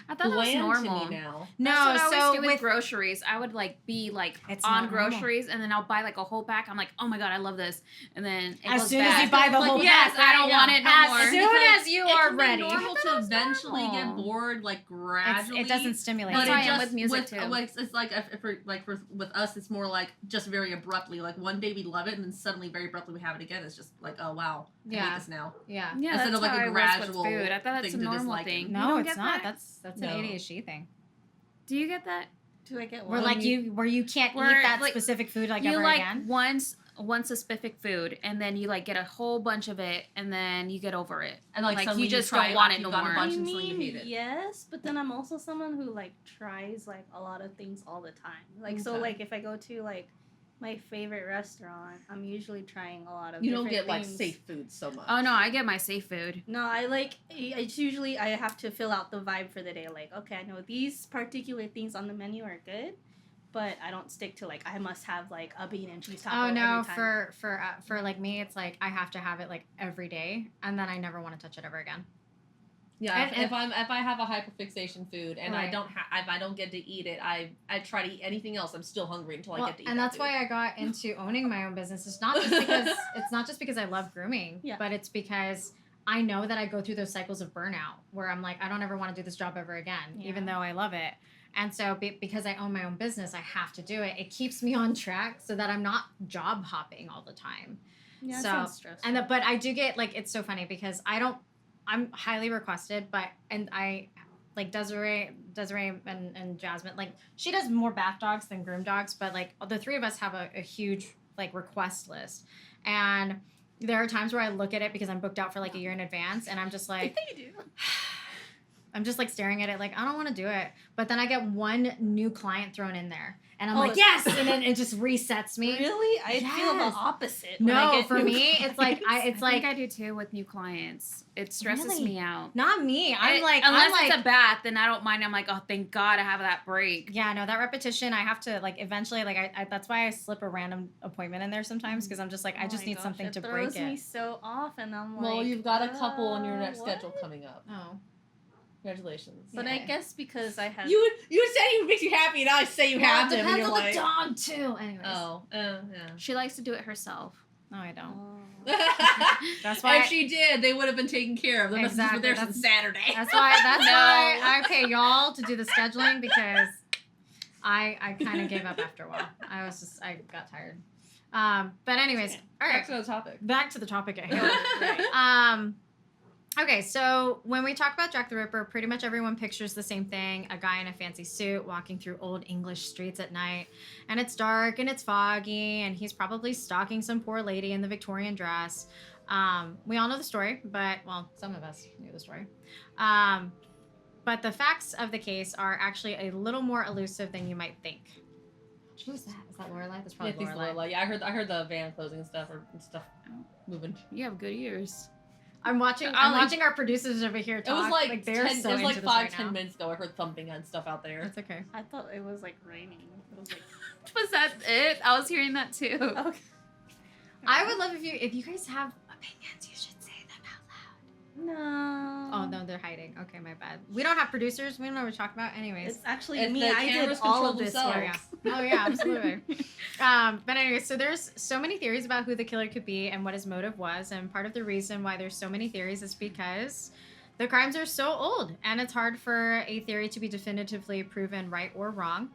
I thought that was bland normal. to me now. No, That's what I so always do with with groceries. I would like be like It's on not normal. groceries, and then I'll buy like a whole pack. I'm like, oh my god, I love this, and then it As goes soon as bad. you buy the Like, whole yes, pack, I don't right? want it no As more. soon Because as you it are can ready. be normal to eventually get normal. bored, like gradually. It doesn't stimulate. That's But why it I am just with music, too. Like, it's like with us, it's more like just very abruptly. Like one day we love it, and then suddenly, very abruptly, we have it again. It's just like, oh wow, I Yeah. hate this now. Yeah. Yeah, Instead that's of, like, how a I was gradual with food. I thought that's a thing to normal dislike it. thing. You No, don't it's get not. that? That's No. an ADHD thing. Do you get that? Do I get Where one? like where you can't Where, eat that like, specific food like you ever like again. one specific food, and then you like get a whole bunch of it, and then you get over it. And like, Like, suddenly you just try don't it want after it no you've gotten more. a bunch I and suddenly you hate mean, it. yes, but then I'm also someone who like tries like a lot of things all the time. Like so, Okay. like if I go to like my favorite restaurant, I'm usually trying a lot of. You don't different get like things. safe food so much. Oh no, I get my safe food. No, I like. It's usually I have to fill out the vibe for the day. Like, okay, I know these particular things on the menu are good, but I don't stick to like I must have like a bean and cheese taco. Oh no, every time. for like me, it's like I have to have it like every day, and then I never want to touch it ever again. Yeah, And- if I have a hyperfixation food and Right. if I don't get to eat it, I try to eat anything else. I'm still hungry until I Well, get to eat. and that that's food. why I got into owning my own business. It's not just because I love grooming, Yeah. but it's because I know that I go through those cycles of burnout where I'm like, I don't ever want to do this job ever again, even Yeah. though I love it. And so because I own my own business, I have to do it. It keeps me on track so that I'm not job hopping all the time. Yeah, it So, sounds stressful. But I do get like, it's so funny because I'm highly requested, and I like Desiree and Jasmine, like she does more bath dogs than groom dogs, but like the three of us have a huge like request list. And there are times where I look at it because I'm booked out for like a year in advance, and I'm just like, you do. I'm just like staring at it like I don't want to do it. But then I get one new client thrown in there, and I'm Oh, like, it's- yes, and then it just resets me. Really? I feel the Yes. opposite. when I No, get for new me, it's like clients. it's I think like I do too with new clients. It stresses Really? me out. not me. I'm like unless I'm it's like a bath, then I don't mind. I'm like, oh, thank God I have that break. yeah, no, that repetition, I have to like eventually like I that's why I slip a random appointment in there sometimes because I'm just like I Oh just my need gosh, something it to break throws me it. so off, and I'm like, well, you've got a couple on your next what? schedule coming up. Oh, Congratulations. But I Yeah. guess because I have You said it makes you happy, and now I say you have it them, and depends you're on like, the dog too. Anyways, oh, yeah. She likes to do it herself. no, I don't. Oh. That's why. If she did, they would have been taken care of. They must have Exactly, been there since Saturday. That's why. That's No. why I pay y'all to do the scheduling because I kind of gave up after a while. I got tired. But anyways, all right. Back to the topic. Back to the topic at hand. Right. Okay, so when we talk about Jack the Ripper, pretty much everyone pictures the same thing: a guy in a fancy suit walking through old English streets at night, and it's dark and it's foggy, and he's probably stalking some poor lady in the Victorian dress. We all know the story, but well, some of us knew the story. But the facts of the case are actually a little more elusive than you might think. Who's that? Is that Lorelai? That's Yeah, probably I think Lorelai. Lorelai. Yeah, I heard the van closing and stuff moving. You have good ears. I'm watching our producers over here talk. It was like they're 10, so it was into like this 5, right 10 now. minutes ago. I heard thumping and stuff out there. It's okay. I thought it was like raining. It was like Was that it? I was hearing that too. okay. I would love if you guys have opinions, you should say them out loud. No. Oh no, they're hiding. Okay, my bad. We don't have producers. We don't know what we're talking about. Anyways. It's actually If me. the I did cameras all control of this themselves. work. Oh yeah, absolutely. But anyway, so there's so many theories about who the killer could be and what his motive was, and part of the reason why there's so many theories is because the crimes are so old, and it's hard for a theory to be definitively proven right or wrong.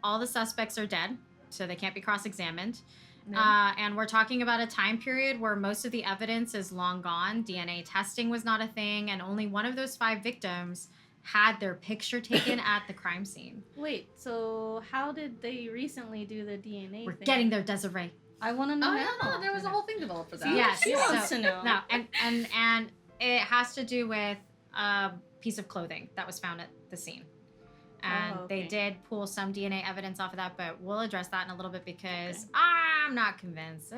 All the suspects are dead, so they can't be cross-examined. No. And we're talking about a time period where most of the evidence is long gone. DNA testing was not a thing, and only one of those 5 victims had their picture taken at the crime scene. Wait, so how did they recently do the DNA We're thing? getting there, Desiree. I want to know Oh, now. yeah, no, there was a whole thing developed for that. See, Yes, she so- wants to know. No, and it has to do with a piece of clothing that was found at the scene. And Oh, they okay. did pull some DNA evidence off of that, but we'll address that in a little bit because I'm not convinced.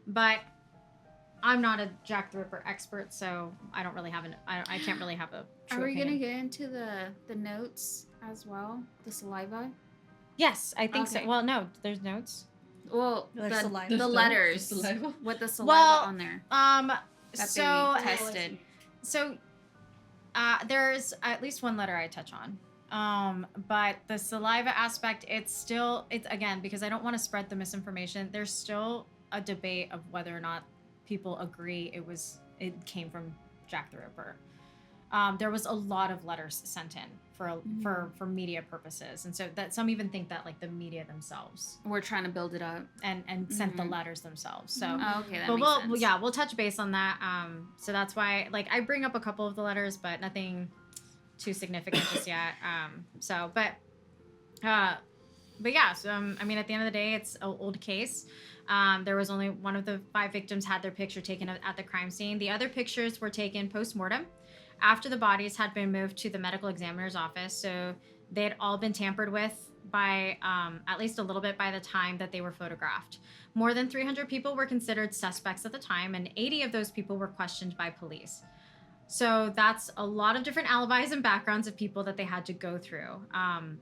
But I'm not a Jack the Ripper expert, so I don't really have I can't really have a true Are we opinion. gonna get into the notes as well? The saliva? Yes, I think so. Okay. Well, no, there's notes. Well, There's saliva. the There's letters the saliva? with the saliva Well, on there that that so they tested. so There's at least one letter I touch on. But the saliva aspect, it's again, because I don't want to spread the misinformation, there's still a debate of whether or not people agree it came from Jack the Ripper. There was a lot of letters sent in for media purposes, and so that some even think that like the media themselves We're trying to build it up. and sent the letters themselves. So Oh, okay, that but makes sense. we'll touch base on that. So that's why like I bring up a couple of the letters, but nothing too significant just yet. But yeah, so I mean, at the end of the day, it's an old case. There was only one of the 5 victims had their picture taken at the crime scene. The other pictures were taken post-mortem after the bodies had been moved to the medical examiner's office. So they had all been tampered with by at least a little bit by the time that they were photographed. More than 300 people were considered suspects at the time, and 80 of those people were questioned by police. So that's a lot of different alibis and backgrounds of people that they had to go through.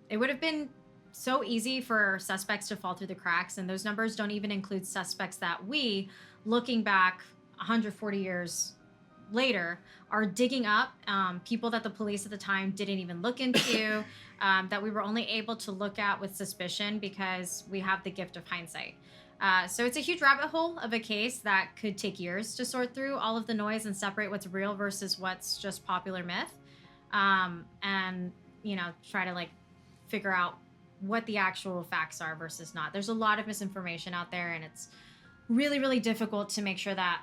It would have been so easy for suspects to fall through the cracks, and those numbers don't even include suspects that we, looking back 140 years later, are digging up, people that the police at the time didn't even look into, that we were only able to look at with suspicion because we have the gift of hindsight. So it's a huge rabbit hole of a case that could take years to sort through all of the noise and separate what's real versus what's just popular myth, and try to like figure out what the actual facts are versus not. There's a lot of misinformation out there, and it's really, really difficult to make sure that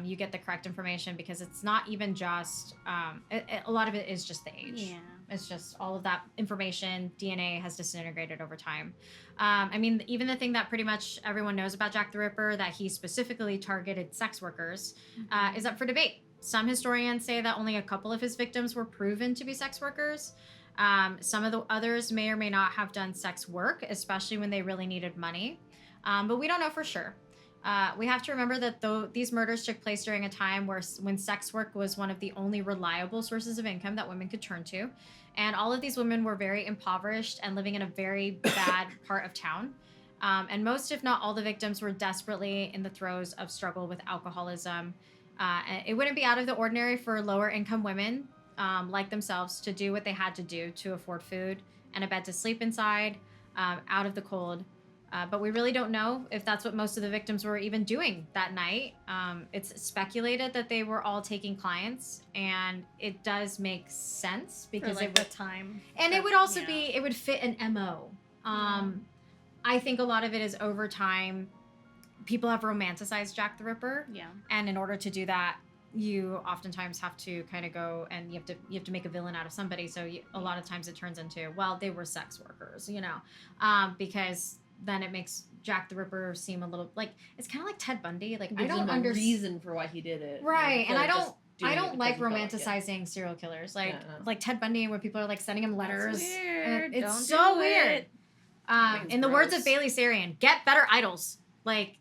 you get the correct information, because it's not even just a lot of it is just the age. Yeah. It's just all of that information. DNA has disintegrated over time. I mean, even the thing that pretty much everyone knows about Jack the Ripper, that he specifically targeted sex workers, is up for debate. Some historians say that only a couple of his victims were proven to be sex workers. Some of the others may or may not have done sex work, especially when they really needed money. But we don't know for sure. We have to remember that these murders took place during a time when sex work was one of the only reliable sources of income that women could turn to. And all of these women were very impoverished and living in a very bad part of town. And most, if not all, the victims were desperately in the throes of struggle with alcoholism. It wouldn't be out of the ordinary for lower income women like themselves to do what they had to do to afford food and a bed to sleep inside, out of the cold. But we really don't know if that's what most of the victims were even doing that night. It's speculated that they were all taking clients, and it does make sense because the time. And it would also it would fit an MO. I think a lot of it is over time. People have romanticized Jack the Ripper. Yeah. And in order to do that, you oftentimes have to kind of go and you have to make a villain out of somebody. So a lot of times it turns into, well, they were sex workers, because then it makes Jack the Ripper seem a little like, it's kind of like Ted Bundy. Like, I don't understand reason for why he did it. Right. And I don't like he felt like it. romanticizing serial killers. Like Ted Bundy, where people are like sending him letters. That's weird. It's Don't so do weird. it. In the words gross. of Bailey Sarian, get better idols. Like,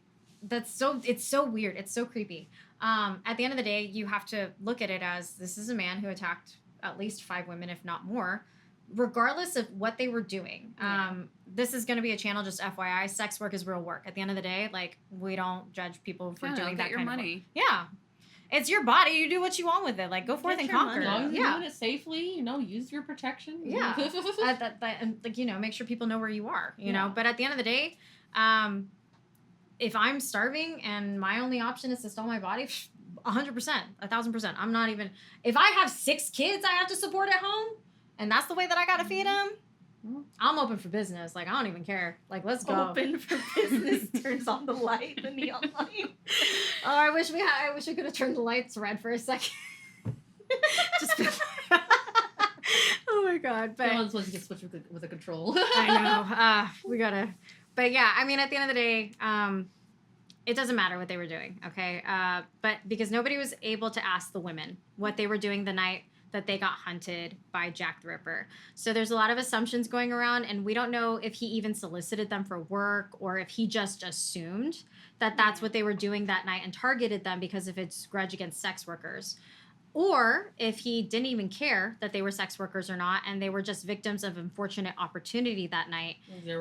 it's so weird. It's so creepy. At the end of the day, you have to look at it as this is a man who attacked at least 5 women, if not more, regardless of what they were doing. This is going to be a channel, just FYI. Sex work is real work. At the end of the day, like, we don't judge people for doing that your kind of money. work. Yeah. It's your body. You do what you want with it. Like, go forth Get and your conquer. money. As long as you're Yeah. doing it safely, use your protection. Yeah. And like, make sure people know where you are, you know. Yeah. But at the end of the day, if I'm starving and my only option is to sell my body, 100%, 1,000%. I'm not even. If I have 6 kids I have to support at home, and that's the way that I gotta feed them, I'm open for business. Like, I don't even care. Like, let's go. Open for business. Turns on the light, the neon light. Oh, I wish we could have turned the lights red for a second. Just. Oh my god! But No one's supposed to get switched with a control. I know. We gotta. But yeah, I mean, at the end of the day, it doesn't matter what they were doing, okay? But because nobody was able to ask the women what they were doing the night that they got hunted by Jack the Ripper. So there's a lot of assumptions going around, and we don't know if he even solicited them for work or if he just assumed that that's what they were doing that night and targeted them because of his grudge against sex workers. Or if he didn't even care that they were sex workers or not, and they were just victims of unfortunate opportunity that night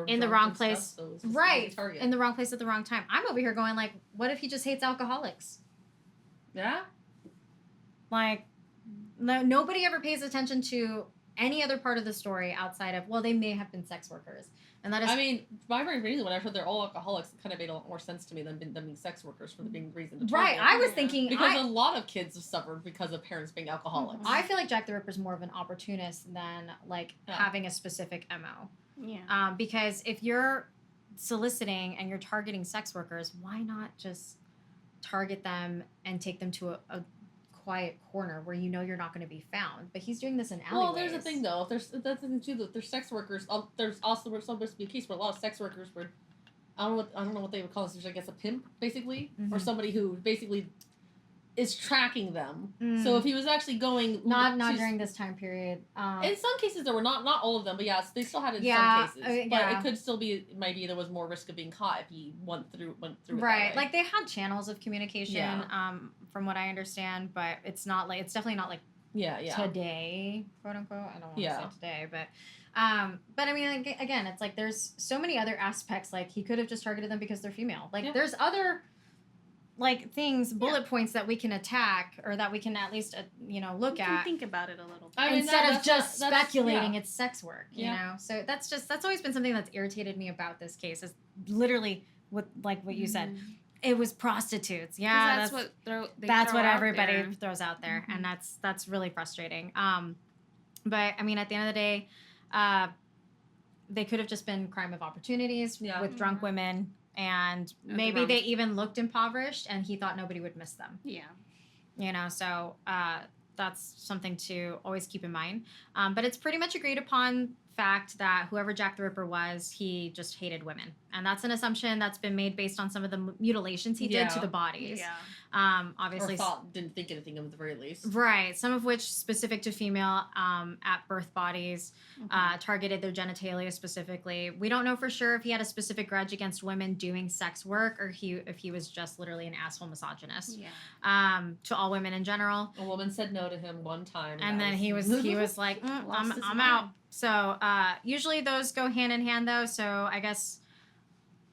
in the wrong place. Right. In the wrong place at the wrong time. I'm over here going like, what if he just hates alcoholics? Yeah. Like, nobody ever pays attention to any other part of the story outside of, well, they may have been sex workers. And that is... I mean, my brain reason when I heard they're all alcoholics, it kind of made a lot more sense to me than being sex workers for the being reason to Right, target. I was thinking... Because a lot of kids have suffered because of parents being alcoholics. I feel like Jack the Ripper's more of an opportunist than, like, having a specific MO. Yeah. Because if you're soliciting and you're targeting sex workers, why not just target them and take them to a quiet corner where you know you're not going to be found? But he's doing this in alleyways. Well, there's the thing though. If there's that's the thing too. That there's sex workers. There's also supposed to be a case where a lot of sex workers were. I don't know what they would call this. There's, I guess, a pimp basically, or somebody who basically is tracking them. So if he was actually going not during this time period. In some cases there were not all of them, but yes, they still had it in some cases. But it could still be maybe there was more risk of being caught if he went through right. It Like they had channels of communication, from what I understand, but it's definitely not like today, quote unquote. I don't want to say today, but I mean, like, again, it's like there's so many other aspects. Like he could have just targeted them because they're female. Like there's other like things, bullet points that we can attack or that we can at least look at. Think about it a little bit. I mean, instead of just speculating it's sex work, you know. So that's always been something that's irritated me about this case. Is literally what you said. It was prostitutes. Yeah, that's what what everybody throws out there, and that's really frustrating. But I mean, at the end of the day, they could have just been crime of opportunities with drunk women. And maybe they even looked impoverished and he thought nobody would miss them. Yeah. So that's something to always keep in mind. But it's pretty much agreed upon fact that whoever Jack the Ripper was, he just hated women. And that's an assumption that's been made based on some of the mutilations he did to the bodies. Obviously. Or didn't think anything of at the very least. Right. Some of which specific to female at birth bodies, targeted their genitalia specifically. We don't know for sure if he had a specific grudge against women doing sex work or if he was just literally an asshole misogynist. To all women in general. A woman said no to him one time. And then he was like, I'm out. So usually those go hand in hand though. So I guess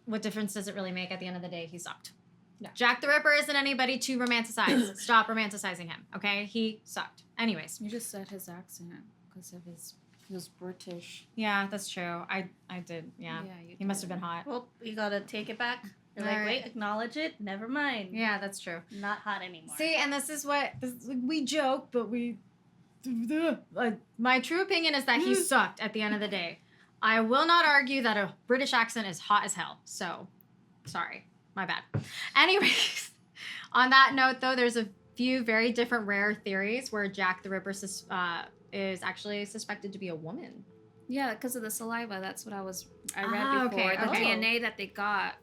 what difference does it really make? At the end of the day, he sucked. No. Jack the Ripper isn't anybody to romanticize. Stop romanticizing him, okay? He sucked. Anyways. You just said his accent because of he was British. Yeah, that's true. I did, yeah. He must have been hot. Well, you gotta take it back. You're like, wait, acknowledge it. Never mind. Yeah, that's true. Not hot anymore. See, and this is we joke, but my true opinion is that he sucked at the end of the day. I will not argue that a British accent is hot as hell. So, sorry. My bad. Anyways, on that note, though, there's a few very different rare theories where Jack the Ripper is actually suspected to be a woman. Yeah, because of the saliva. That's what I read before. The DNA that they got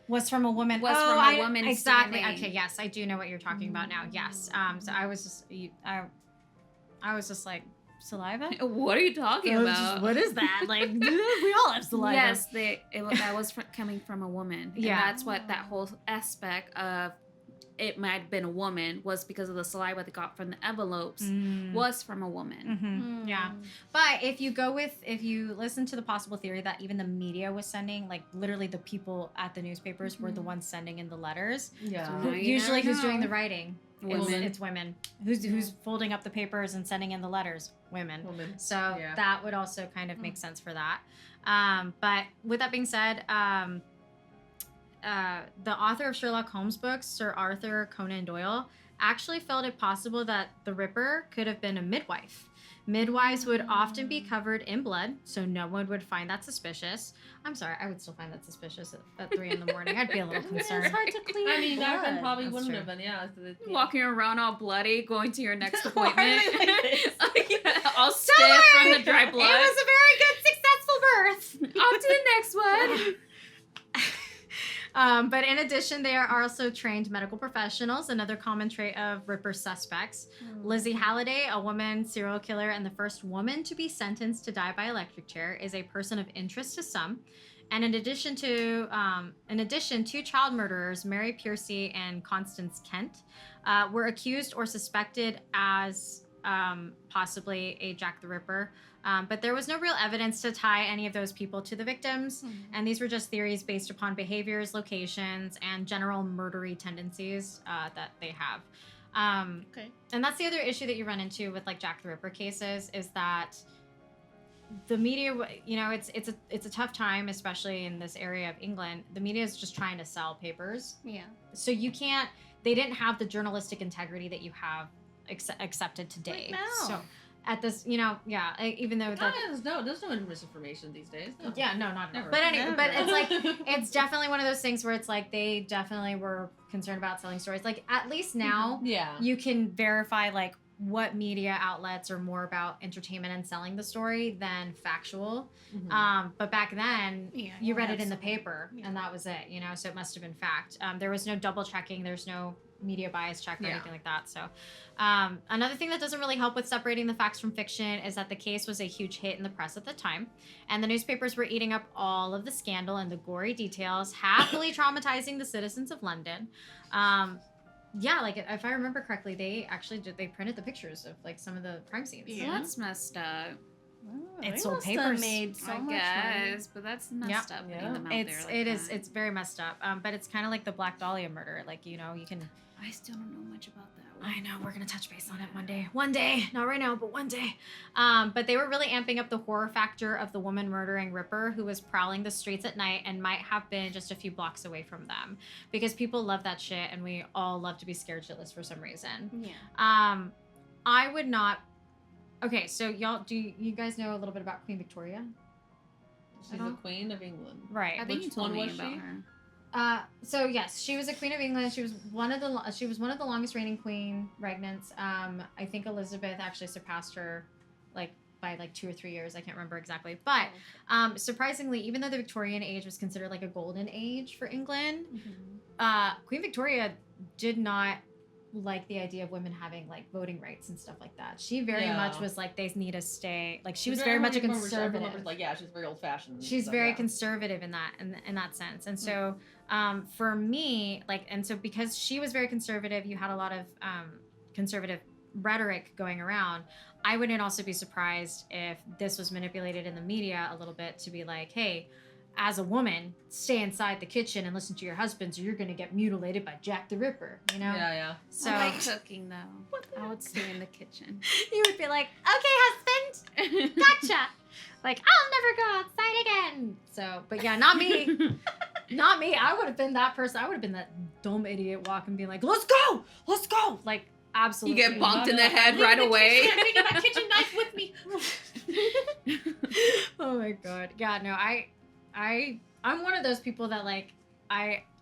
was from a woman. From a woman's exactly. DNA. Okay, yes, I do know what you're talking about now. Yes. So I was just like, saliva? What are you talking about? What is that? Like, we all have saliva. Yes, that was coming from a woman. And that's what that whole aspect of it might have been a woman was because of the saliva they got from the envelopes was from a woman. Yeah. But if you listen to the possible theory that even the media was sending, like literally the people at the newspapers were the ones sending in the letters. Yeah. Usually who's doing the writing? Women. It's women. Who's folding up the papers and sending in the letters? Women. So that would also kind of make sense for that. But with that being said, the author of Sherlock Holmes books, Sir Arthur Conan Doyle, actually felt it possible that the Ripper could have been a midwife. Midwives would often be covered in blood, so no one would find that suspicious. I'm sorry, I would still find that suspicious at 3 in the morning. I'd be a little concerned. It's hard to clean I mean, blood. that probably That's wouldn't true. have been, yeah. Walking around all bloody, going to your next appointment. All stiff Sorry! from the dry blood. It was a very good, successful birth. On to the next one. But in addition, they are also trained medical professionals, another common trait of Ripper suspects. Lizzie Halliday, a woman serial killer and the first woman to be sentenced to die by electric chair, is a person of interest to some. And in addition, two child murderers, Mary Piercy and Constance Kent, were accused or suspected as possibly a Jack the Ripper. But there was no real evidence to tie any of those people to the victims. And these were just theories based upon behaviors, locations, and general murdery tendencies that they have. Okay. And that's the other issue that you run into with like Jack the Ripper cases is that the media, you know, it's a tough time, especially in this area of England. The media is just trying to sell papers. Yeah. So you can't, they didn't have the journalistic integrity that you have accepted today. Right now. So at this, you know, yeah, even though that, there's no misinformation these days. No. yeah, no, not Never. But anyway, but Never. it's like, it's definitely one of those things where it's like, they definitely were concerned about selling stories. Like at least now Yeah. you can verify like what media outlets are more about entertainment and selling the story than factual. Mhm. But back then, Yeah, you read it in the absolutely. paper, Yeah. and that was it. You know, so it must have been fact. There was no double checking. There's no media bias check or Yeah. anything like that. So, another thing that doesn't really help with separating the facts from fiction is that the case was a huge hit in the press at the time, and the newspapers were eating up all of the scandal and the gory details, happily traumatizing the citizens of London. Yeah, like if I remember correctly, they actually they printed the pictures of like some of the crime scenes. Yeah. Well, that's messed up. They It's sold must have papers. made so I much guess, but that's messed up. Yeah. Putting them out It's there like that. it's very messed up. But it's kind of like the Black Dahlia murder. Like, you know, you can. I still don't know much about that one. I know we're gonna touch base on it one day, not right now, but one day. But they were really amping up the horror factor of the woman murdering Ripper, who was prowling the streets at night and might have been just a few blocks away from them, because people love that shit, and we all love to be scared shitless for some reason. Yeah. I would not. Okay, so y'all, do you guys know a little bit about Queen Victoria? She's the Queen of England. Right. I think you Which told one me was about she? her. So yes, she was a Queen of England. She was one of the longest reigning queen regnants. I think Elizabeth actually surpassed her, like by like 2 or 3 years. I can't remember exactly. But surprisingly, even though the Victorian age was considered like a golden age for England, Queen Victoria did not like the idea of women having like voting rights and stuff like that. She very much was like, they need to stay, like she was very much a conservative. Like, yeah, she's very old fashioned. She's very conservative in that sense. And so for me, like, and so because she was very conservative, you had a lot of conservative rhetoric going around. I wouldn't also be surprised if this was manipulated in the media a little bit to be like, hey, as a woman, stay inside the kitchen and listen to your husbands, or you're going to get mutilated by Jack the Ripper, you know? Yeah. So I like cooking though. I would stay in the kitchen. you would be like, okay, husband, gotcha. Like, I'll never go outside again. So, but yeah, not me. Not me. I would have been that person. I would have been that dumb idiot walking, being like, let's go. Like, absolutely. You get bonked in the head right away. I'm taking my kitchen knife with me. Oh my god. Yeah, no, I'm one of those people that like,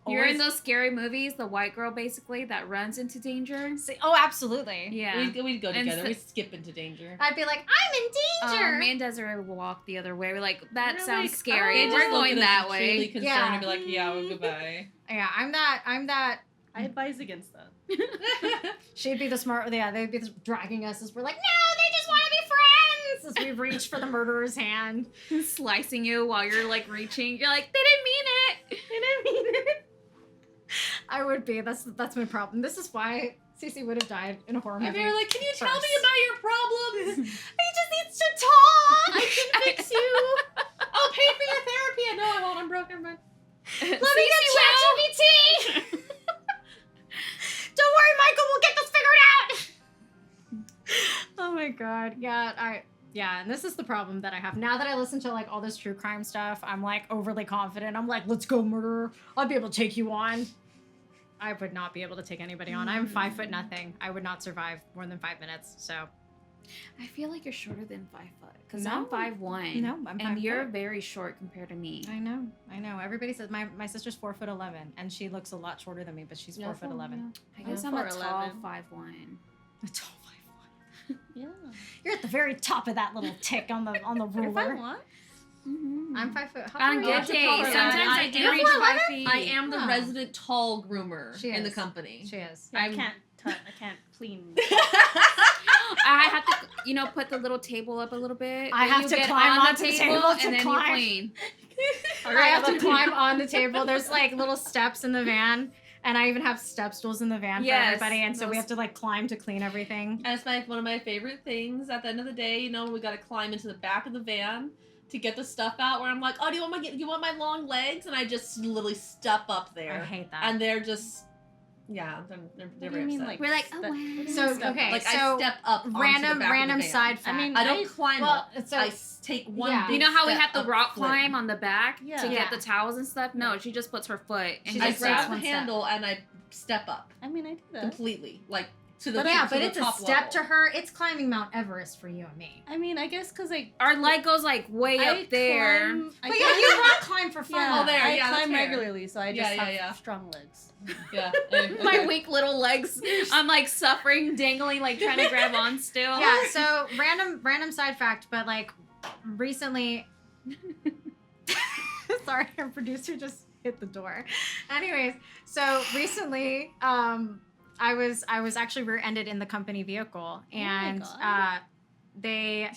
You're in those scary movies, the white girl basically that runs into danger. Oh, absolutely. Yeah. We'd go And together. so- We'd skip into danger. I'd be like, I'm in danger. Me and Desiree would walk the other way. We're like, that We're sounds like, scary. oh, We're just look going at us that extremely way. concerned Yeah. and be like, yeah, well, goodbye. Yeah, I'm that. I advise against that. She'd be the smart. Yeah, they'd be dragging us as we're like, no, they just want to be friends. As we reach for the murderer's hand. Slicing you while you're like reaching. You're like, they didn't mean it. I didn't mean it. I would be. That's my problem. This is why Cece would have died in a horror movie. And they're like, can you tell me First. about your problems? He just needs to talk. I can fix you. I'll pay for your therapy. I know I won't. I'm broken, but Let me get ChatGPT. Don't worry, Michael. We'll get this figured out. Oh my god. Yeah, and this is the problem that I have. Now that I listen to like all this true crime stuff, I'm like overly confident. I'm like, let's go, murderer. I'll be able to take you on. I would not be able to take anybody on. I'm 5 foot nothing. I would not survive more than 5 minutes. So I feel like you're shorter than 5 foot. Because No. I'm 5'1". No, I'm 5 And you're foot. very short compared to me. I know. Everybody says my sister's 4'11", and she looks a lot shorter than me, but she's 4'11". I guess I'm I'm a tall 4'11". 5'1". A tall 5'1". Yeah. You're at the very top of that little tick on the If I ruler. want. Mm-hmm. I'm 5 foot. How On tall are good you? You're days, taller than sometimes me. I do You're reach 5 4'11"? feet. I am the Oh. resident tall groomer She in the is. company. She is. Yeah, I I'm- can't clean. I have to, put the little table up a little bit. I then have you to get climb on onto the table to and then climb. you clean. I have to climb on the table. There's like little steps in the van, and I even have step stools in the van for Yes, everybody, and so we those- have to like climb to clean everything. And it's one of my favorite things. At the end of the day, we got to climb into the back of the van to get the stuff out. Where I'm like, oh, do you want my long legs? And I just literally step up I there, hate that. and they're just Yeah, they're What do very you mean, upset. like, We're like, step- oh, what do you wow. mean So, step okay, up? Like so I step up onto the random back of the van. side fact. I mean, I don't climb well, up. so I take one. Yeah. Big You know how we step had the up rock flip. climb on the back Yeah. to Yeah. get the towels and stuff? No, she just puts her foot and She I just just takes grab the one step. handle and I step up I mean, I do that. completely, like to the But yeah, to but the it's a top step level. to her. It's climbing Mount Everest for you and me. I mean, I guess because our leg goes like way up there. I But yeah, you rock climb for fun. Yeah, Oh, there, I yeah, that's climb fair. regularly, so I Yeah, just yeah, have yeah. strong legs. Yeah. My weak little legs. I'm like suffering, dangling, like trying to grab on still. Yeah, so random side fact, but like recently sorry, our producer just hit the door. Anyways, so recently I was actually rear-ended in the company vehicle and God. they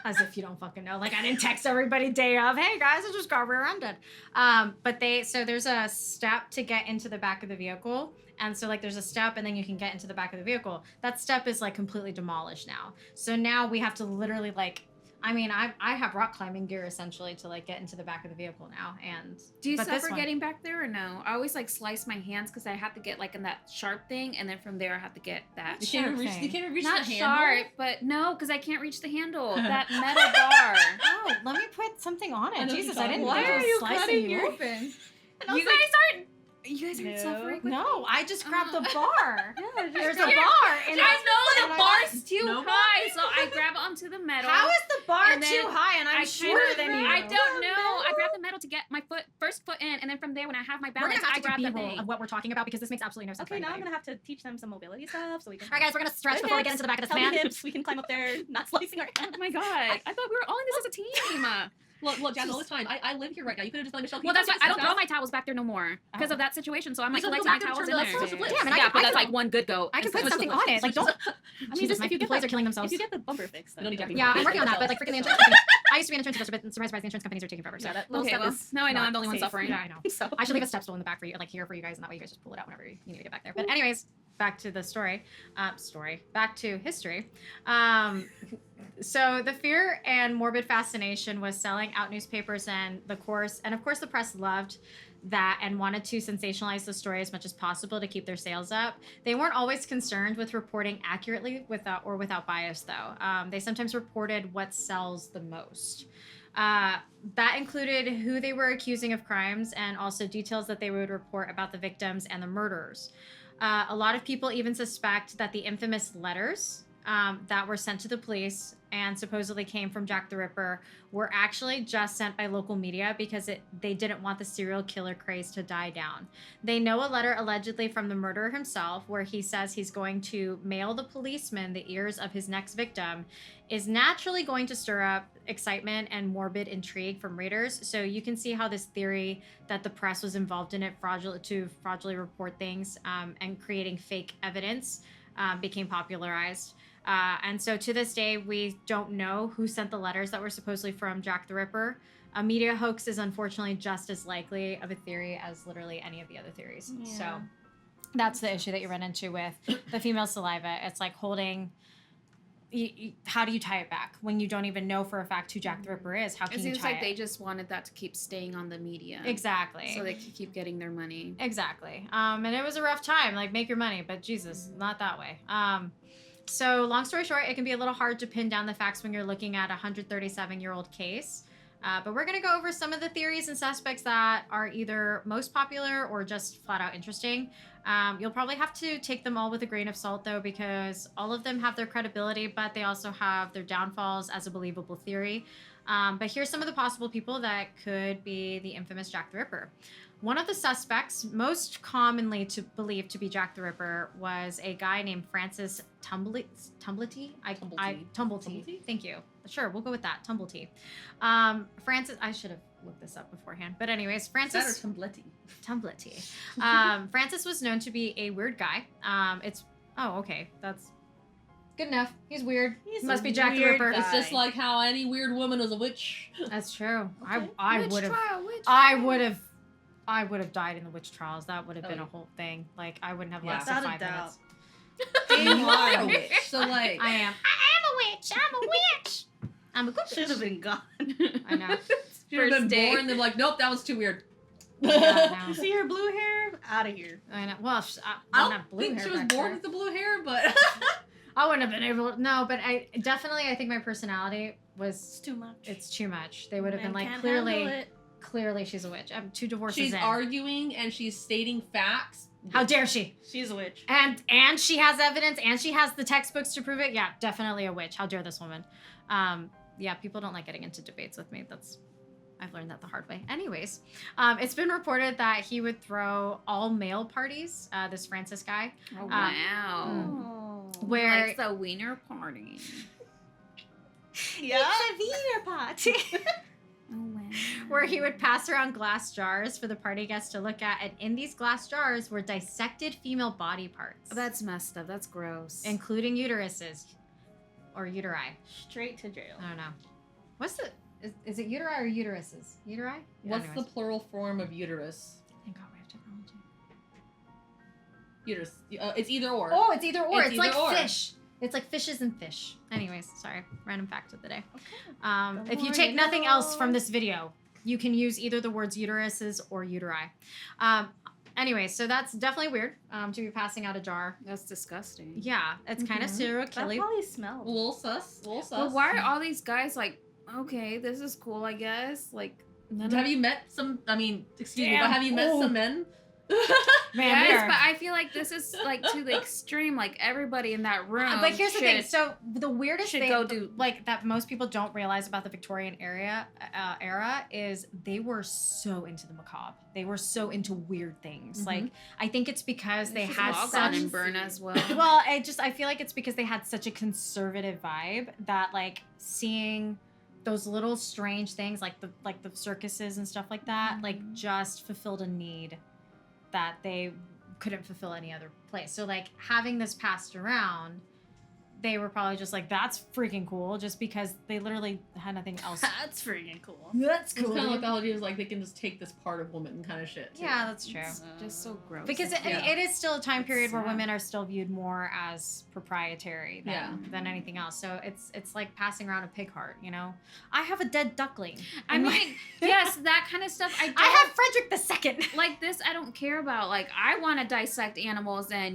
as if you don't fucking know, like I didn't text everybody day of, hey guys, I just got rear-ended. But there's a step to get into the back of the vehicle. And so like there's a step and then you can get into the back of the vehicle. That step is like completely demolished now. So now we have to literally like, I mean, I have rock climbing gear essentially to like get into the back of the vehicle now. And Do you but this suffer one- getting back there or no? I always like slice my hands because I have to get like in that sharp thing, and then from there I have to get that. You can't Sharp reach. thing. You can't reach Not the handle. sharp, but no, because I can't reach the handle. That metal bar. Oh, let me put something on I it. know what Jesus, you're I didn't talking think about. it was slicing you open? And I You was like, You guys aren't No. suffering with no, me? I just grabbed the bar. Yeah, There's a just- bar. And I know and the I- bar's too No high, so I grab onto the metal. How is the bar And then too high and I'm I shorter kinda- than you? I don't know. I grab the metal to get my first foot in, and then from there, when I have my We're balance, gonna have I to grab do the B-roll thing. of what we're talking about because this makes absolutely no sense. Okay, for now I'm anybody. gonna have to teach them some mobility stuff so we can. All right, guys, we're gonna stretch before we get into the back of this Healthy van. hips. We can climb up there, not slicing our hands. Oh my god! I thought we were all in this as a team. Look, Jack, all the time. I live here right now. You could have just let Michelle. Well, that's why I don't throw know. my towels back there no more because of that situation. So I'm like You just collecting go my back and towels in turn there. the other flip. Yeah, I mean, Yeah, but I that's can- like one good go. I can Switch put the something flip. on it. Like, don't. I mean, Jesus, just my if you get employees the, are killing themselves. If you get the bumper fixed, You don't need then Jackie. Yeah, I'm Fix working on that, yourself. but like freaking the insurance company. I used to be an insurance adjuster, but surprise, the insurance companies are taking forever. So yeah, that little Okay, step well, is now I know not I'm the only one safe. suffering. yeah, I know. So I should leave a step stool in the back for you, like here for you guys, and that way you guys just pull it out whenever you need to get back there. But anyways, back to the story. Back to history. So the fear and morbid fascination was selling out newspapers, and of course the press loved that and wanted to sensationalize the story as much as possible to keep their sales up. They weren't always concerned with reporting accurately without bias, though. They sometimes reported what sells the most. That included who they were accusing of crimes and also details that they would report about the victims and the murderers. A lot of people even suspect that the infamous letters that were sent to the police and supposedly came from Jack the Ripper were actually just sent by local media because they didn't want the serial killer craze to die down. They know a letter allegedly from the murderer himself where he says he's going to mail the policeman the ears of his next victim is naturally going to stir up excitement and morbid intrigue from readers. So you can see how this theory that the press was involved in it fraudulently report things and creating fake evidence became popularized. And so to this day, we don't know who sent the letters that were supposedly from Jack the Ripper. A media hoax is unfortunately just as likely of a theory as literally any of the other theories. Yeah. So that's the issue that you run into with the female saliva. It's like holding... how do you tie it back when you don't even know for a fact who Jack the Ripper is? How can It you seems tie like they it? just wanted that to keep staying on the media. Exactly. So they could keep getting their money. Exactly. And it was a rough time. Like, make your money, but Jesus, not that way. So long story short, it can be a little hard to pin down the facts when you're looking at a 137-year-old case. But we're going to go over some of the theories and suspects that are either most popular or just flat out interesting. You'll probably have to take them all with a grain of salt, though, because all of them have their credibility, but they also have their downfalls as a believable theory. But here's some of the possible people that could be the infamous Jack the Ripper. One of the suspects, most commonly believed to be Jack the Ripper, was a guy named Francis Tumblety. Tumblety. Thank you. Sure, we'll go with that. Tumblety. Francis, I should have looked this up beforehand. But anyways, Francis... Tumblety. Francis was known to be a weird guy. Oh, okay. That's good enough. He's weird. He's Must a be Jack the weird Ripper. guy. It's just like how any weird woman is a witch. That's true. Okay. I would have died in the witch trials. That would have been a whole thing. Like, I wouldn't have Yeah. lasted Without a 5 doubt. minutes. You are a witch. So like, I am a witch. I'm a witch. I'm a good Should have witch. been gone. I know. you have been First day. born. They're like, nope, that was too weird. Yeah, no. You see her blue hair? Out of here. I know. Well, I don't don't have blue think hair she was back born there. with the blue hair, but I wouldn't have been able. No, but I think my personality was. It's too much. It's too much. They would have Men been like, can't handle clearly, it. clearly she's a witch. I'm 2 divorces she's in. arguing and she's stating facts. How dare she? She's a witch. And she has evidence and she has the textbooks to prove it. Yeah, definitely a witch. How dare this woman? Yeah, people don't like getting into debates with me. I've learned that the hard way. Anyways, it's been reported that he would throw all male parties. This Francis guy, Oh, wow. Oh. where Like the wiener party. Yeah. it's a wiener party. Oh, wow. Where he would pass around glass jars for the party guests to look at, and in these glass jars were dissected female body parts, That's messed up. That's gross. including uteruses or uteri. Straight to jail. I don't know. What's the is it uteri or uteruses? Uteri? What's Anyways. the plural form of uterus? Thank God we have technology. Uterus. It's either or. Oh, it's either or. It's It's, like either or. fish. It's like fishes and fish. Anyways, sorry. Random fact of the day. The If you more take you nothing else from know. this video, you can use either the words uteruses or uteri. Anyway, so that's definitely weird to be passing out a jar. That's disgusting. Yeah, it's kind of Mhm. serial That killing. probably smells. A little sus. A little sus. But why are all these guys like, okay, this is cool, I guess? Like, none of Have you met some? I mean, excuse me, Damn. but have you met Oh. some men? Man, we Yes, are- but I feel like this is like to the extreme. Like everybody in that room. But here's the thing. should- So the weirdest should thing, go do- like that most people don't realize about the Victorian era is they were so into the macabre. They were so into weird things. Mhm. Like I think it's because they Just had log on such. and burn as well. Well, I feel like it's because they had such a conservative vibe that like seeing those little strange things like the circuses and stuff like that like just fulfilled a need that they couldn't fulfill any other place. So like having this passed around, they were probably just like, that's freaking cool, just because they literally had nothing else. That's freaking cool. That's It's kind of like the idea is like they can just take this part of woman kind of shit. too. Yeah, that's true. It's just so gross. Because Yeah. it is still a time It's period where sad. women are still viewed more as proprietary than anything else. So it's like passing around a pig heart, you know? I have a dead duckling. I mean, yes, that kind of stuff. I don't I have Frederick II. like this. I don't care about. Like, I want to dissect animals and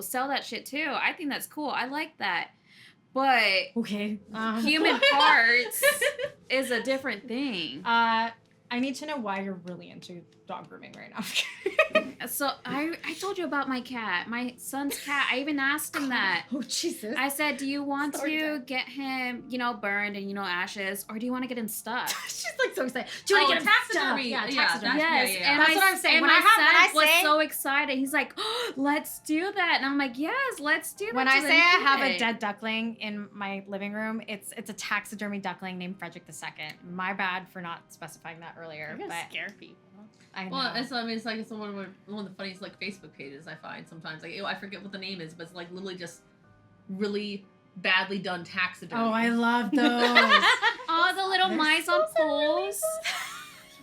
sell that shit too. I think that's cool. I like that. But Okay. human parts is a different thing. I need to know why you're really into dog grooming right now. So I told you about my cat, my son's cat. I even asked him that. Oh, Jesus. I said, do you want Story to time. get him, burned and, ashes, or do you want to get him stuffed? She's like so excited. Do you want to get him taxidermy? stuffed? Yeah, taxidermy. that's- Yes, yeah. and That's what I'm saying. And When my I have- son when I was say- so excited. He's like, oh, "Let's do that," and I'm like, "Yes, let's do that." When So I then say he I have did a it. dead duckling in my living room, it's a taxidermy duckling named Frederick II. My bad for not specifying that earlier, You're gonna but scare people. I know. Well, it's one of the funniest like Facebook pages I find sometimes. Like, I forget what the name is, but it's like literally just really badly done taxidermy. oh, I love those. Oh, the little They're mice on poles.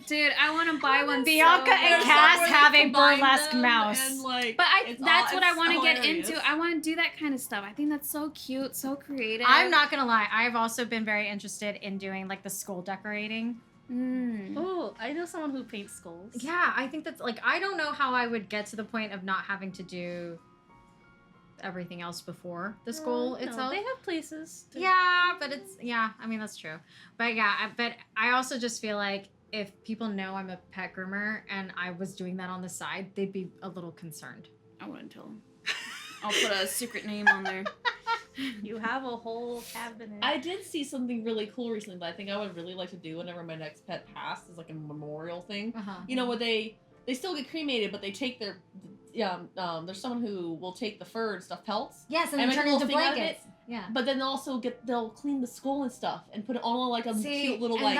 Dude, I want to buy one. Bianca so and bad. Cass Somewhere have they a combine burlesque them mouse. and, like, But it's that's what I it's want to get hilarious. into. I want to do that kind of stuff. I think that's so cute, so creative. I'm not gonna lie. I've also been very interested in doing like the skull decorating. Mm. Oh, I know someone who paints skulls. Yeah, I think that's like I don't know how I would get to the point of not having to do everything else before the skull No, itself. they have places. to- Yeah, but I mean that's true. But yeah, but I also just feel like if people know I'm a pet groomer and I was doing that on the side, they'd be a little concerned. I wouldn't tell him. I'll put a secret name on there. You have a whole cabinet. I did see something really cool recently that I think I would really like to do whenever my next pet passed is like a memorial thing. Uh-huh. You know, where they still get cremated, but they take their there's someone who will take the fur and stuff pelts, Yes, and and then make turn a into little thing out of blankets. Yeah. but then they'll clean the skull and stuff and put it on like a See, cute little and like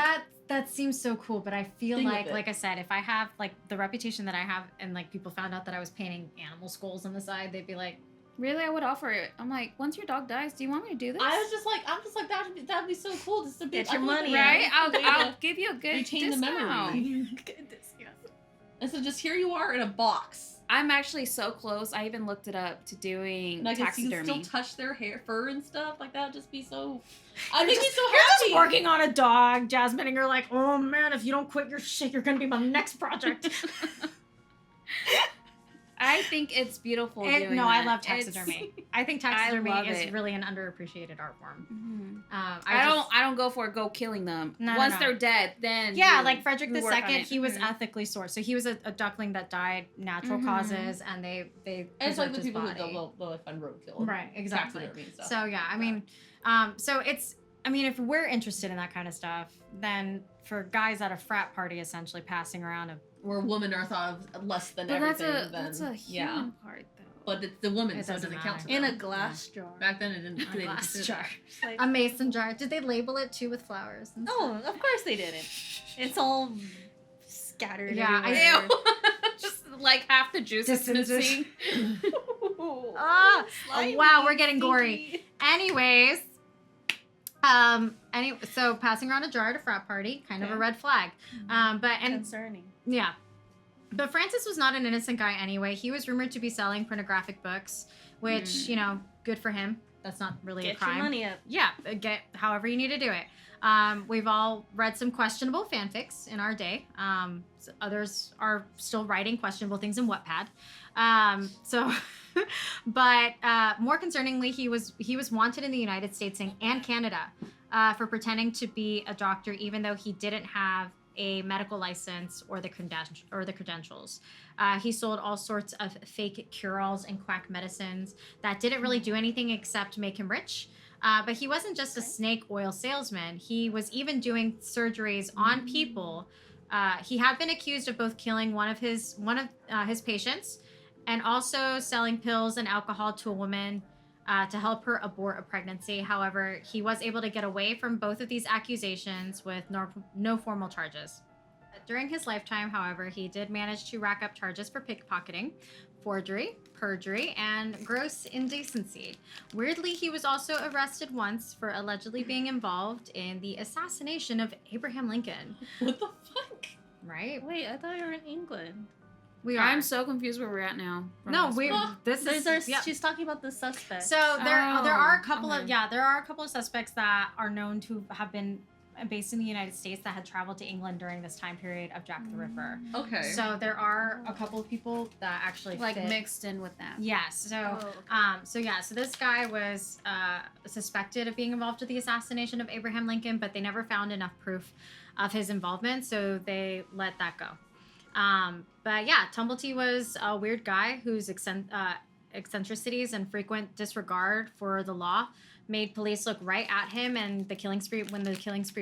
that seems so cool, but I feel thing with like it. I said, if I have like the reputation that I have and like people found out that I was painting animal skulls on the side, they'd be like, Really, I would offer it. I'm like, once your dog dies, do you want me to do this? I'm just like that'd be so cool just to be Get your I feel like money, that'd right? be a I'll, way I'll to give you a good retain the discount. memory. Goodness, yes. And so just here you are in a box I'm actually so close. I even looked it up to doing And I guess you can taxidermy. still touch their hair, fur and stuff like that. Just be so. I think he's so You're just happy. working on a dog, Jasmine, and you're like, oh man, if you don't quit your shit, you're gonna be my next project. I think it's beautiful. No, doing I that. love taxidermy. I think taxidermy love is it. really an underappreciated art form. Mhm. I I don't go for killing them. No, Once no. they're dead, then Yeah, you- like Frederick you work on II, it. he was Mhm. ethically sourced. So he was a duckling that died natural Mhm. causes, and they And it's like preserved the his people body. who they'll find roadkill. Right, exactly. Taxidermy and stuff. So yeah, I mean, so it's, I mean, if we're interested in that kind of stuff, then for guys at a frat party, essentially passing around a, Where women are thought of less than But everything. that's a human part, though. But it's the woman, It so it doesn't doesn't count. matter. to In them. a glass jar. Back then, it didn't. a they didn't glass consider jar, that. Like, a mason jar. Did they label it too with flowers? And no, of course they didn't. It's all scattered. Yeah, everywhere. Just like half the juice is Distances. missing. Ah, Slimy, wow, we're getting gory. stinky. Anyways, so passing around a jar at a frat party, kind of a Okay. red flag. But Concerning. yeah. But Francis was not an innocent guy anyway. He was rumored to be selling pornographic books, which, you know, good for him. That's not really a Get crime. your money up. Yeah, get however you need to do it. We've all read some questionable fanfics in our day. Others are still writing questionable things in Wattpad. But more concerningly, he was wanted in the United States and Canada for pretending to be a doctor, even though he didn't have a medical license or the credentials. He sold all sorts of fake cure-alls and quack medicines that didn't really do anything except make him rich. But he wasn't just a snake oil salesman. He was even doing surgeries on people. He had been accused of both killing one of his patients and also selling pills and alcohol to a woman to help her abort a pregnancy. However, he was able to get away from both of these accusations with no formal charges. During his lifetime, however, he did manage to rack up charges for pickpocketing, forgery, perjury, and gross indecency. Weirdly, he was also arrested once for allegedly being involved in the assassination of Abraham Lincoln. What the fuck? Right? Wait, I thought you were in England. We are. I'm so confused where we're at now. from No, this we. one. This is. Yeah. She's talking about the suspect. So there are a couple okay. of there are a couple of suspects that are known to have been based in the United States that had traveled to England during this time period of Jack the Ripper. Okay. So there are a couple of people that actually like fit. mixed in with that. Yes. So so this guy was suspected of being involved with the assassination of Abraham Lincoln, but they never found enough proof of his involvement, so they let that go. But yeah, Tumblety was a weird guy whose eccentricities and frequent disregard for the law made police look right at him and the killing spree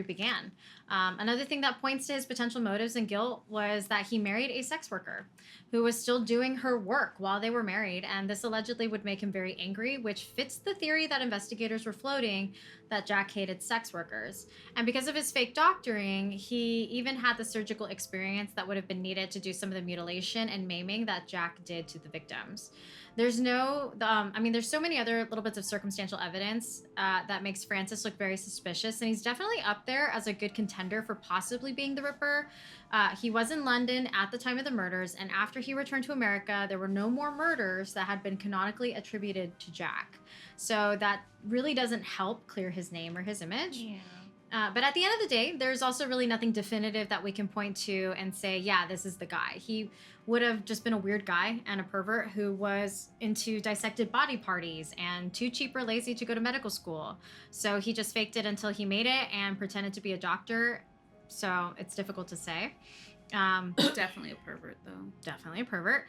began. Another thing that points to his potential motives and guilt was that he married a sex worker who was still doing her work while they were married, and this allegedly would make him very angry, which fits the theory that investigators were floating that Jack hated sex workers. And because of his fake doctoring, he even had the surgical experience that would have been needed to do some of the mutilation and maiming that Jack did to the victims. There's there's so many other little bits of circumstantial evidence that makes Francis look very suspicious, and he's definitely up there as a good contender for possibly being the Ripper. He was in London at the time of the murders, and after he returned to America, there were no more murders that had been canonically attributed to Jack. So that really doesn't help clear his name or his image. Yeah. But at the end of the day, there's also really nothing definitive that we can point to and say, yeah, this is the guy. He would have just been a weird guy and a pervert who was into dissected body parties and too cheap or lazy to go to medical school. So he just faked it until he made it and pretended to be a doctor. So it's difficult to say. Definitely a pervert, though. Definitely a pervert.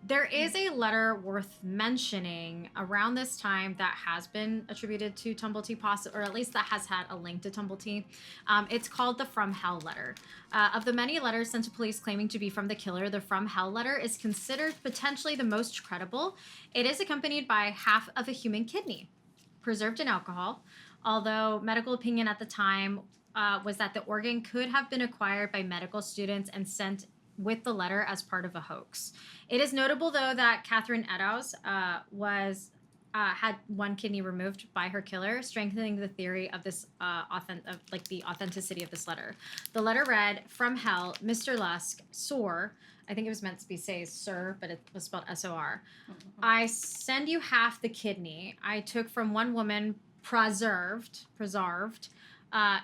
There is a letter worth mentioning around this time that has been attributed to Tumblety, or at least that has had a link to Tumblety. It's called the From Hell letter. Of the many letters sent to police claiming to be from the killer, the From Hell letter is considered potentially the most credible. It is accompanied by half of a human kidney, preserved in alcohol, although medical opinion at the time was that the organ could have been acquired by medical students and sent with the letter as part of a hoax. It is notable, though, that Catherine Eddows had one kidney removed by her killer, strengthening the theory of this the authenticity of this letter. The letter read, "From hell, Mr. Lusk, sore, I think it was meant to be say sir, but it was spelled SOR. I send you half the kidney. I took from one woman preserved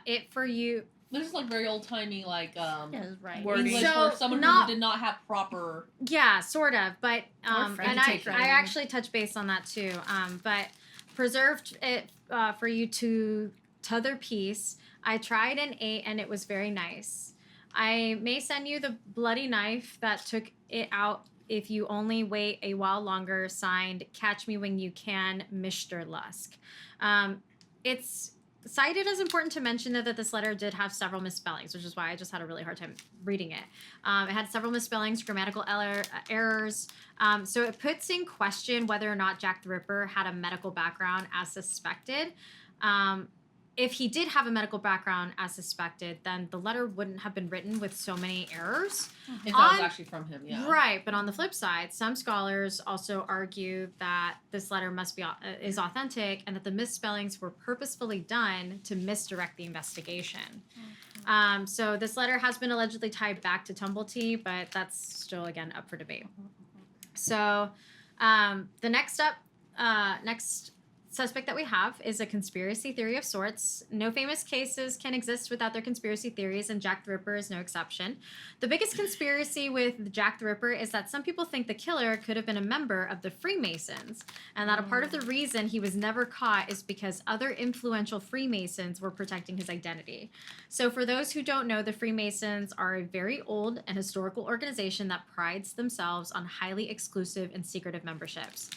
it for you. This is like very old timey, like right. Wording. English So, for someone not- who did not have proper. Yeah, sort of, but French and I typewriting. actually touched base on that too. But preserved it for you to t'other piece. I tried and ate, and it was very nice. I may send you the bloody knife that took it out if you only wait a while longer. Signed, Catch Me When You Can, Mr. Lusk. It's cited as important to mention that this letter did have several misspellings, which is why I just had a really hard time reading it. It had several misspellings, grammatical errors. So it puts in question whether or not Jack the Ripper had a medical background as suspected. If he did have a medical background as suspected, then the letter wouldn't have been written with so many errors. If that was actually from him, yeah. Right, but on the flip side, some scholars also argue that this letter is authentic and that the misspellings were purposefully done to misdirect the investigation. So this letter has been allegedly tied back to Tumblety, but that's still, again, up for debate. So the next suspect that we have is a conspiracy theory of sorts. No famous cases can exist without their conspiracy theories, and Jack the Ripper is no exception. The biggest conspiracy with Jack the Ripper is that some people think the killer could have been a member of the Freemasons, and that a part of the reason he was never caught is because other influential Freemasons were protecting his identity. So for those who don't know, the Freemasons are a very old and historical organization that prides themselves on highly exclusive and secretive memberships.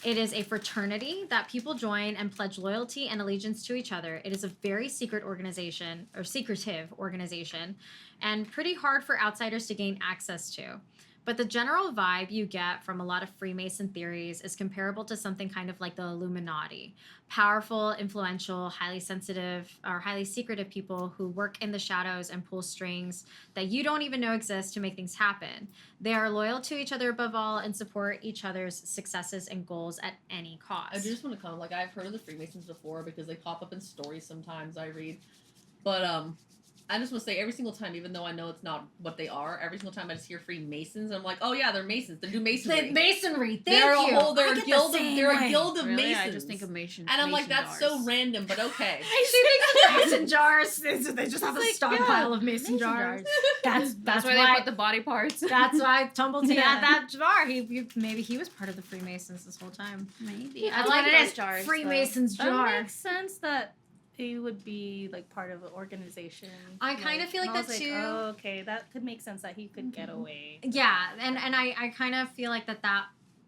It is a fraternity that people join and pledge loyalty and allegiance to each other. It is a very secretive organization, and pretty hard for outsiders to gain access to. But the general vibe you get from a lot of Freemason theories is comparable to something kind of like the Illuminati. Powerful, influential, highly sensitive, or highly secretive people who work in the shadows and pull strings that you don't even know exist to make things happen. They are loyal to each other above all and support each other's successes and goals at any cost. I just want to comment, like, I've heard of the Freemasons before because they pop up in stories sometimes I read. But, I just want to say every single time, even though I know it's not what they are, every single time I just hear Freemasons, I'm like, oh yeah, they're Masons. They do masonry. Masonry, They're thank you. they're a guild of Really? Masons. I just think of Masons. And I'm like, that's so random, but okay. She thinks of mason jars. They just have a stockpile of mason jars. That's where why they put the body parts. That's why Tumblety had that jar. Maybe he was part of the Freemasons this whole time. Maybe. That's I what like it those is. jars. Freemason's That jar. makes sense that he would be like part of an organization. I kind of feel like and I that was too. Oh, okay, that could make sense that he could get away. Yeah, and I kind of feel like that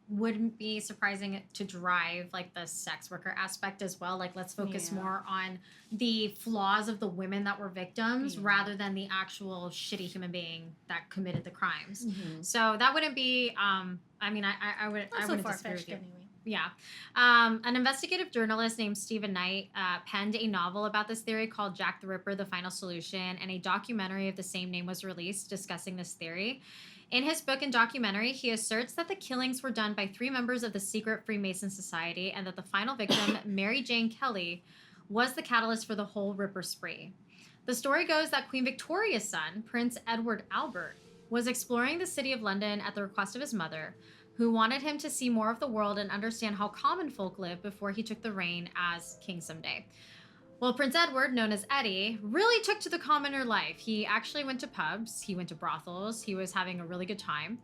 wouldn't be surprising to drive like the sex worker aspect as well. Like, let's focus more on the flaws of the women that were victims rather than the actual shitty human being that committed the crimes. Mm-hmm. So that wouldn't be. I mean, I wouldn't Not so disagree with far-fetched you. anyway. Yeah. An investigative journalist named Stephen Knight penned a novel about this theory called Jack the Ripper, The Final Solution, and a documentary of the same name was released discussing this theory. In his book and documentary, he asserts that the killings were done by 3 members of the secret Freemason Society and that the final victim, Mary Jane Kelley, was the catalyst for the whole Ripper spree. The story goes that Queen Victoria's son, Prince Edward Albert, was exploring the city of London at the request of his mother, who wanted him to see more of the world and understand how common folk live before he took the reign as king someday. Well, Prince Edward, known as Eddy, really took to the commoner life. He actually went to pubs, he went to brothels, he was having a really good time.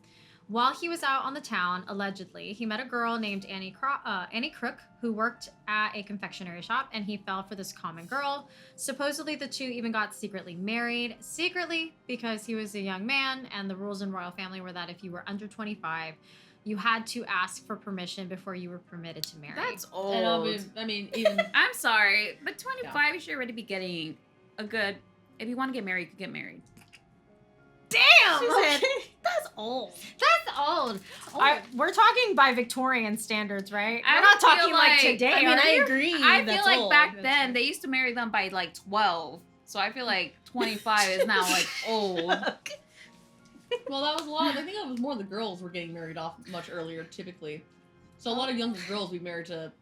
While he was out on the town, allegedly, he met a girl named Annie Crook, who worked at a confectionery shop, and he fell for this common girl. Supposedly, the two even got secretly married. Secretly, because he was a young man, and the rules in royal family were that if you were under 25, you had to ask for permission before you were permitted to marry. That's old. And I mean, even I'm sorry, but 25, you should already be getting a good. If you want to get married, you could get married. Damn! She said, that's old. That's old. We're talking by Victorian standards, right? I We're not feel talking like like- today. I mean, are I you? agree. I feel that's like old. back then they used to marry them by like 12. So I feel like 25 is now like old. well, that was a lot. I think it was more the girls were getting married off much earlier, typically. So a lot of younger girls we married to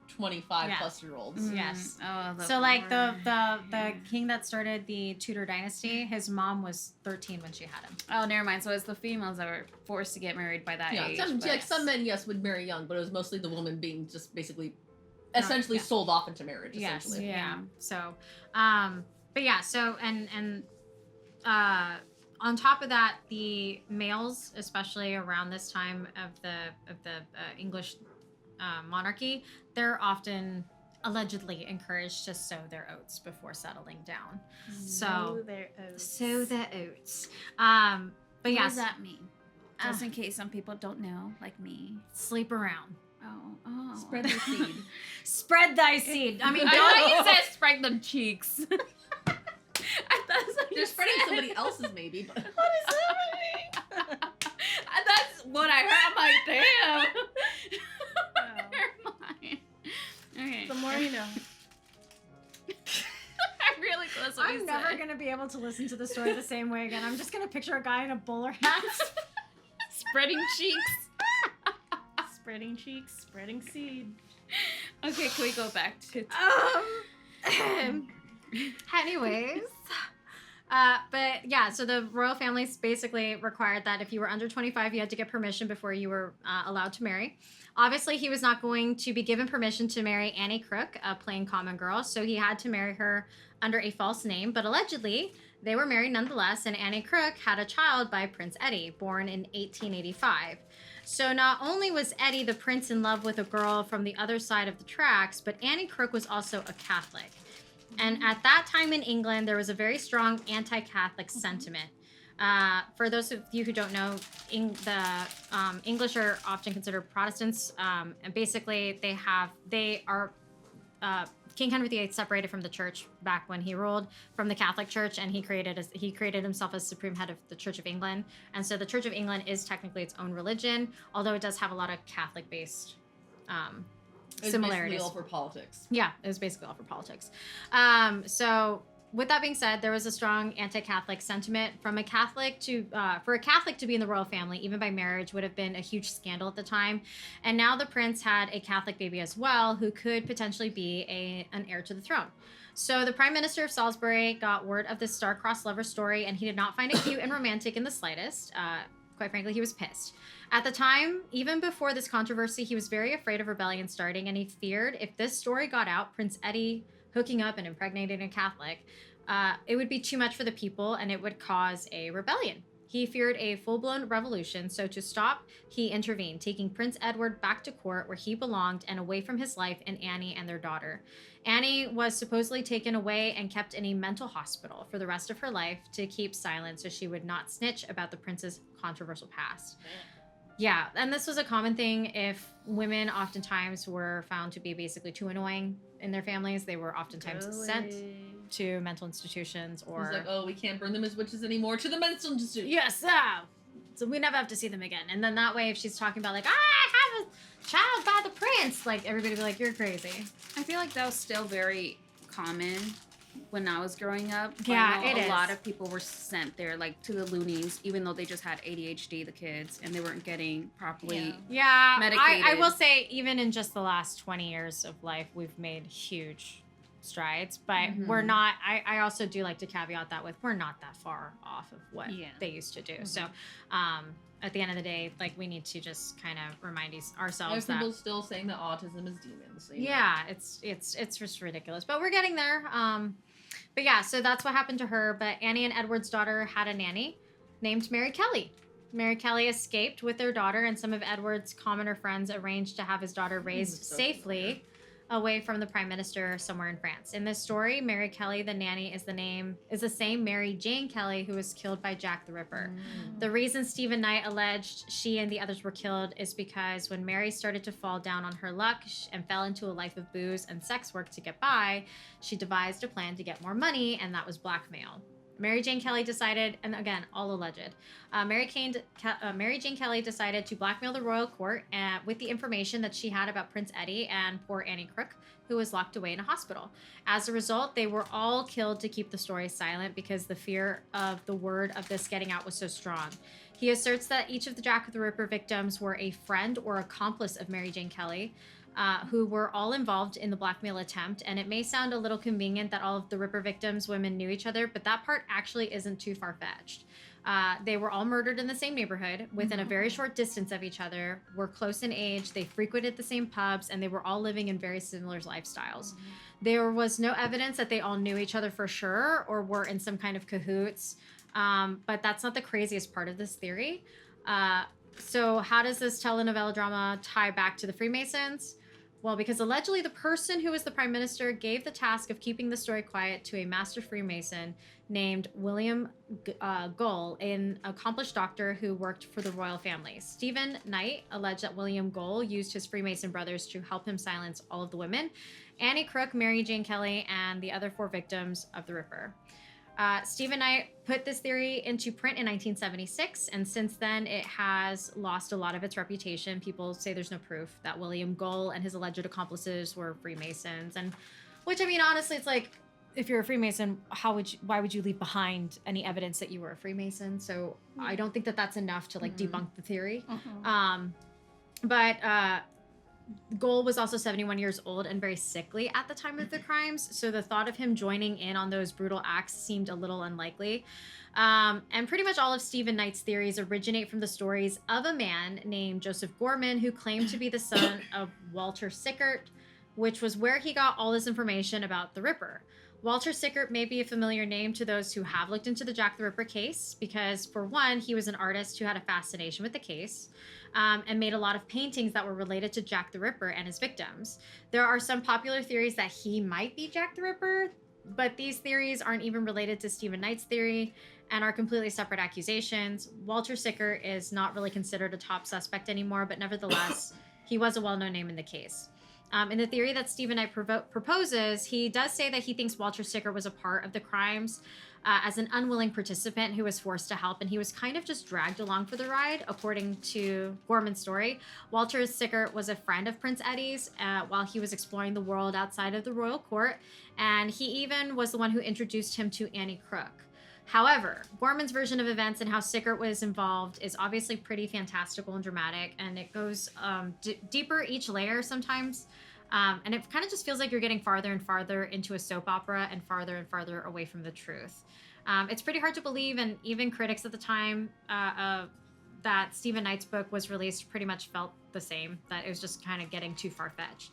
25 plus year olds. Yes. Oh, the So like the Lord. king that started the Tudor dynasty, his mom was 13 when she had him. Oh, never mind. So it's the females that were forced to get married by that age. Some men, yes, would marry young, but it was mostly the woman being just basically, essentially yeah. sold off into marriage. Yes. Essentially. Yeah. So, but yeah. So and on top of that, the males, especially around this time of the English monarchy, they're often allegedly encouraged to sow their oats before settling down. So sow their oats. But What yes, does that mean? Just in case some people don't know, like me. sleep around. Oh. Spread your seed. Spread thy seed. I mean, I don't. thought you said spread them cheeks. I thought that's what They're you spreading said. somebody else's, maybe. But What is happening? That's what I heard. I'm like, damn. Never mind. Okay. The more you know. I'm really close. What I'm you never said. gonna be able to listen to the story the same way again. I'm just gonna picture a guy in a bowler hat. Spreading cheeks. Spreading cheeks, spreading seed. Okay, can we go back to? Anyways. But yeah, so the royal families basically required that if you were under 25, you had to get permission before you were allowed to marry. Obviously, he was not going to be given permission to marry Annie Crook, a plain common girl, so he had to marry her under a false name. But allegedly, they were married nonetheless, and Annie Crook had a child by Prince Eddy, born in 1885. So not only was Eddy the prince in love with a girl from the other side of the tracks, but Annie Crook was also a Catholic. And at that time in England, there was a very strong anti-Catholic sentiment. For those of you who don't know, English are often considered Protestants. And basically, King Henry VIII separated from the church back when he ruled from the Catholic Church, and he created himself as supreme head of the Church of England. And so the Church of England is technically its own religion, although it does have a lot of Catholic-based similarities. It's basically all for politics. Yeah, it was basically all for politics. So with that being said, there was a strong anti-Catholic sentiment from a Catholic for a Catholic to be in the royal family, even by marriage, would have been a huge scandal at the time. And now the prince had a Catholic baby as well, who could potentially be an heir to the throne. So the Prime Minister of Salisbury got word of this star-crossed lover story, and he did not find it cute and romantic in the slightest. Quite frankly, he was pissed. At the time, even before this controversy, he was very afraid of rebellion starting, and he feared if this story got out, Prince Eddy hooking up and impregnating a Catholic, it would be too much for the people, and it would cause a rebellion. He feared a full-blown revolution, so to stop, he intervened, taking Prince Edward back to court where he belonged and away from his life and Annie and their daughter. Annie was supposedly taken away and kept in a mental hospital for the rest of her life to keep silent so she would not snitch about the prince's controversial past. Yeah, and this was a common thing. If women oftentimes were found to be basically too annoying in their families, they were oftentimes sent to mental institutions or... It's like, oh, we can't burn them as witches anymore, to the mental institution. Yes, so we never have to see them again. And then that way, if she's talking about like, I have a child by the prince, like everybody would be like, you're crazy. I feel like that was still very common when I was growing up. Yeah, I know it a lot is. of people were sent there, like, to the loonies, even though they just had ADHD, the kids, and they weren't getting properly... Yeah, I medicated. will say, even in just the last 20 years of life, we've made huge strides, but we're not, I also do like to caveat that with, we're not that far off of what they used to do. So, at the end of the day, like, we need to just kind of remind ourselves that... People still saying that autism is demons. So it's just ridiculous, but we're getting there. But yeah, so that's what happened to her. But Annie and Edward's daughter had a nanny named Mary Kelley. Mary Kelley escaped with their daughter, and some of Edward's commoner friends arranged to have his daughter raised safely away from the Prime Minister somewhere in France. In this story, Mary Kelley, the nanny, is the same Mary Jane Kelley who was killed by Jack the Ripper. The reason Stephen Knight alleged she and the others were killed is because when Mary started to fall down on her luck and fell into a life of booze and sex work to get by, she devised a plan to get more money, and that was blackmail. Mary Jane Kelley decided, and again, all alleged, Mary Jane Kelley decided to blackmail the royal court with the information that she had about Prince Eddy and poor Annie Crook, who was locked away in a hospital. As a result, they were all killed to keep the story silent because the fear of the word of this getting out was so strong. He asserts that each of the Jack the Ripper victims were a friend or accomplice of Mary Jane Kelley. who were all involved in the blackmail attempt. And it may sound a little convenient that all of the Ripper victims, women, knew each other, but that part actually isn't too far-fetched. They were all murdered in the same neighborhood within a very short distance of each other, were close in age, they frequented the same pubs, and they were all living in very similar lifestyles. There was no evidence that they all knew each other for sure or were in some kind of cahoots, but that's not the craziest part of this theory. So how does this telenovela drama tie back to the Freemasons? Well, because allegedly the person who was the prime minister gave the task of keeping the story quiet to a master Freemason named William Gull, an accomplished doctor who worked for the royal family. Stephen Knight alleged that William Gull used his Freemason brothers to help him silence all of the women: Annie Crook, Mary Jane Kelley, and the other 4 victims of the Ripper. Stephen Knight put this theory into print in 1976, and since then it has lost a lot of its reputation. People say there's no proof that William Gull and his alleged accomplices were Freemasons, and which, I mean, honestly, it's like, if you're a Freemason, why would you leave behind any evidence that you were a Freemason? So I don't think that that's enough to like debunk the theory. But Gull was also 71 years old and very sickly at the time of the crimes, so the thought of him joining in on those brutal acts seemed a little unlikely. And pretty much all of Stephen Knight's theories originate from the stories of a man named Joseph Gorman, who claimed to be the son of Walter Sickert, which was where he got all this information about the Ripper. Walter Sickert may be a familiar name to those who have looked into the Jack the Ripper case because, for one, he was an artist who had a fascination with the case and made a lot of paintings that were related to Jack the Ripper and his victims. There are some popular theories that he might be Jack the Ripper, but these theories aren't even related to Stephen Knight's theory and are completely separate accusations. Walter Sickert is not really considered a top suspect anymore, but nevertheless, he was a well-known name in the case. In the theory that Stephen Knight proposes, he does say that he thinks Walter Sickert was a part of the crimes as an unwilling participant who was forced to help, and he was kind of just dragged along for the ride, according to Gorman's story. Walter Sickert was a friend of Prince Eddy's while he was exploring the world outside of the royal court, and he even was the one who introduced him to Annie Crook. However, Gorman's version of events and how Sickert was involved is obviously pretty fantastical and dramatic, and it goes deeper each layer sometimes. And it kind of just feels like you're getting farther and farther into a soap opera and farther away from the truth. It's pretty hard to believe, and even critics at the time that Stephen Knight's book was released pretty much felt the same, that it was just kind of getting too far-fetched.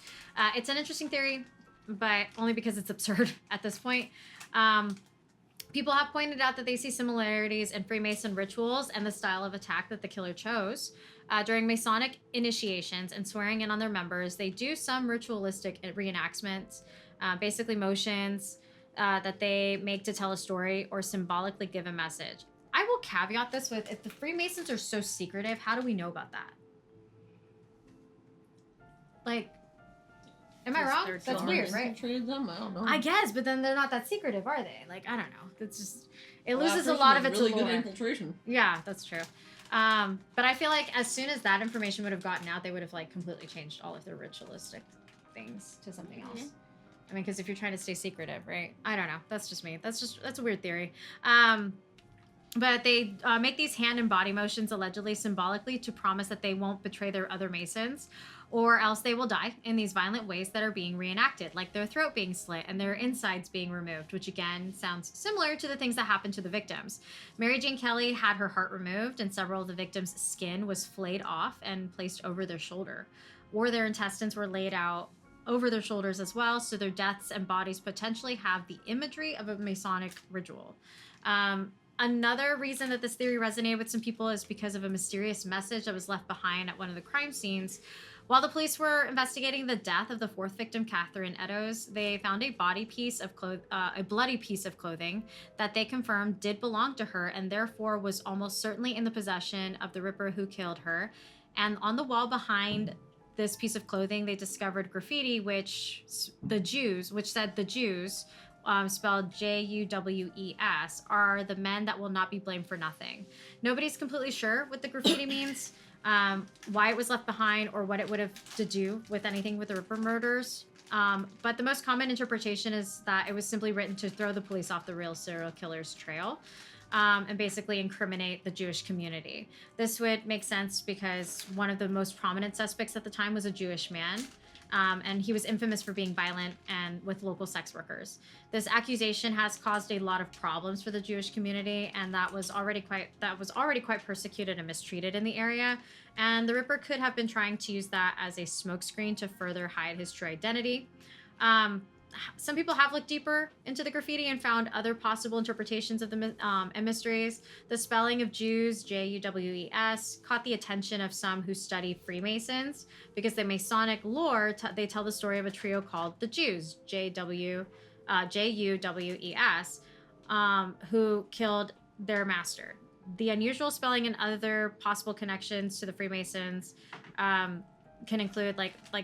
It's an interesting theory, but only because it's absurd at this point. People have pointed out that they see similarities in Freemason rituals and the style of attack that the killer chose. During Masonic initiations and swearing in on their members, they do some ritualistic reenactments, basically motions that they make to tell a story or symbolically give a message. I will caveat this with, if the Freemasons are so secretive, how do we know about that? Like, am I wrong? That's weird, right? Them? I don't know. I guess, but then they're not that secretive, are they? Like, I don't know. It's just, it loses a lot of its really allure. good infiltration. Yeah, that's true. But I feel like as soon as that information would have gotten out, they would have like completely changed all of their ritualistic things to something else. I mean, because if you're trying to stay secretive, right? I don't know. That's just me. That's a weird theory. But they make these hand and body motions allegedly symbolically to promise that they won't betray their other Masons, or else they will die in these violent ways that are being reenacted, like their throat being slit and their insides being removed, which again sounds similar to the things that happened to the victims. Mary Jane Kelley had her heart removed, and several of the victims' skin was flayed off and placed over their shoulder, or their intestines were laid out over their shoulders as well, so their deaths and bodies potentially have the imagery of a Masonic ritual. Another reason that this theory resonated with some people is because of a mysterious message that was left behind at one of the crime scenes. While the police were investigating the death of the 4th victim, Catherine Eddows, they found a bloody piece of clothing that they confirmed did belong to her, and therefore was almost certainly in the possession of the Ripper who killed her. And on the wall behind this piece of clothing, they discovered graffiti, which said the Jews, spelled Juwes, are the men that will not be blamed for nothing. Nobody's completely sure what the graffiti means, why it was left behind, or what it would have to do with anything with the Ripper murders. But the most common interpretation is that it was simply written to throw the police off the real serial killer's trail, and basically incriminate the Jewish community. This would make sense because one of the most prominent suspects at the time was a Jewish man. And he was infamous for being violent and with local sex workers. This accusation has caused a lot of problems for the Jewish community, and that was already quite persecuted and mistreated in the area. And the Ripper could have been trying to use that as a smokescreen to further hide his true identity. Some people have looked deeper into the graffiti and found other possible interpretations of the mysteries. The spelling of Jews, Jewes, caught the attention of some who study Freemasons because the Masonic lore, they tell the story of a trio called the Jews, Juwes, who killed their master. The unusual spelling and other possible connections to the Freemasons can include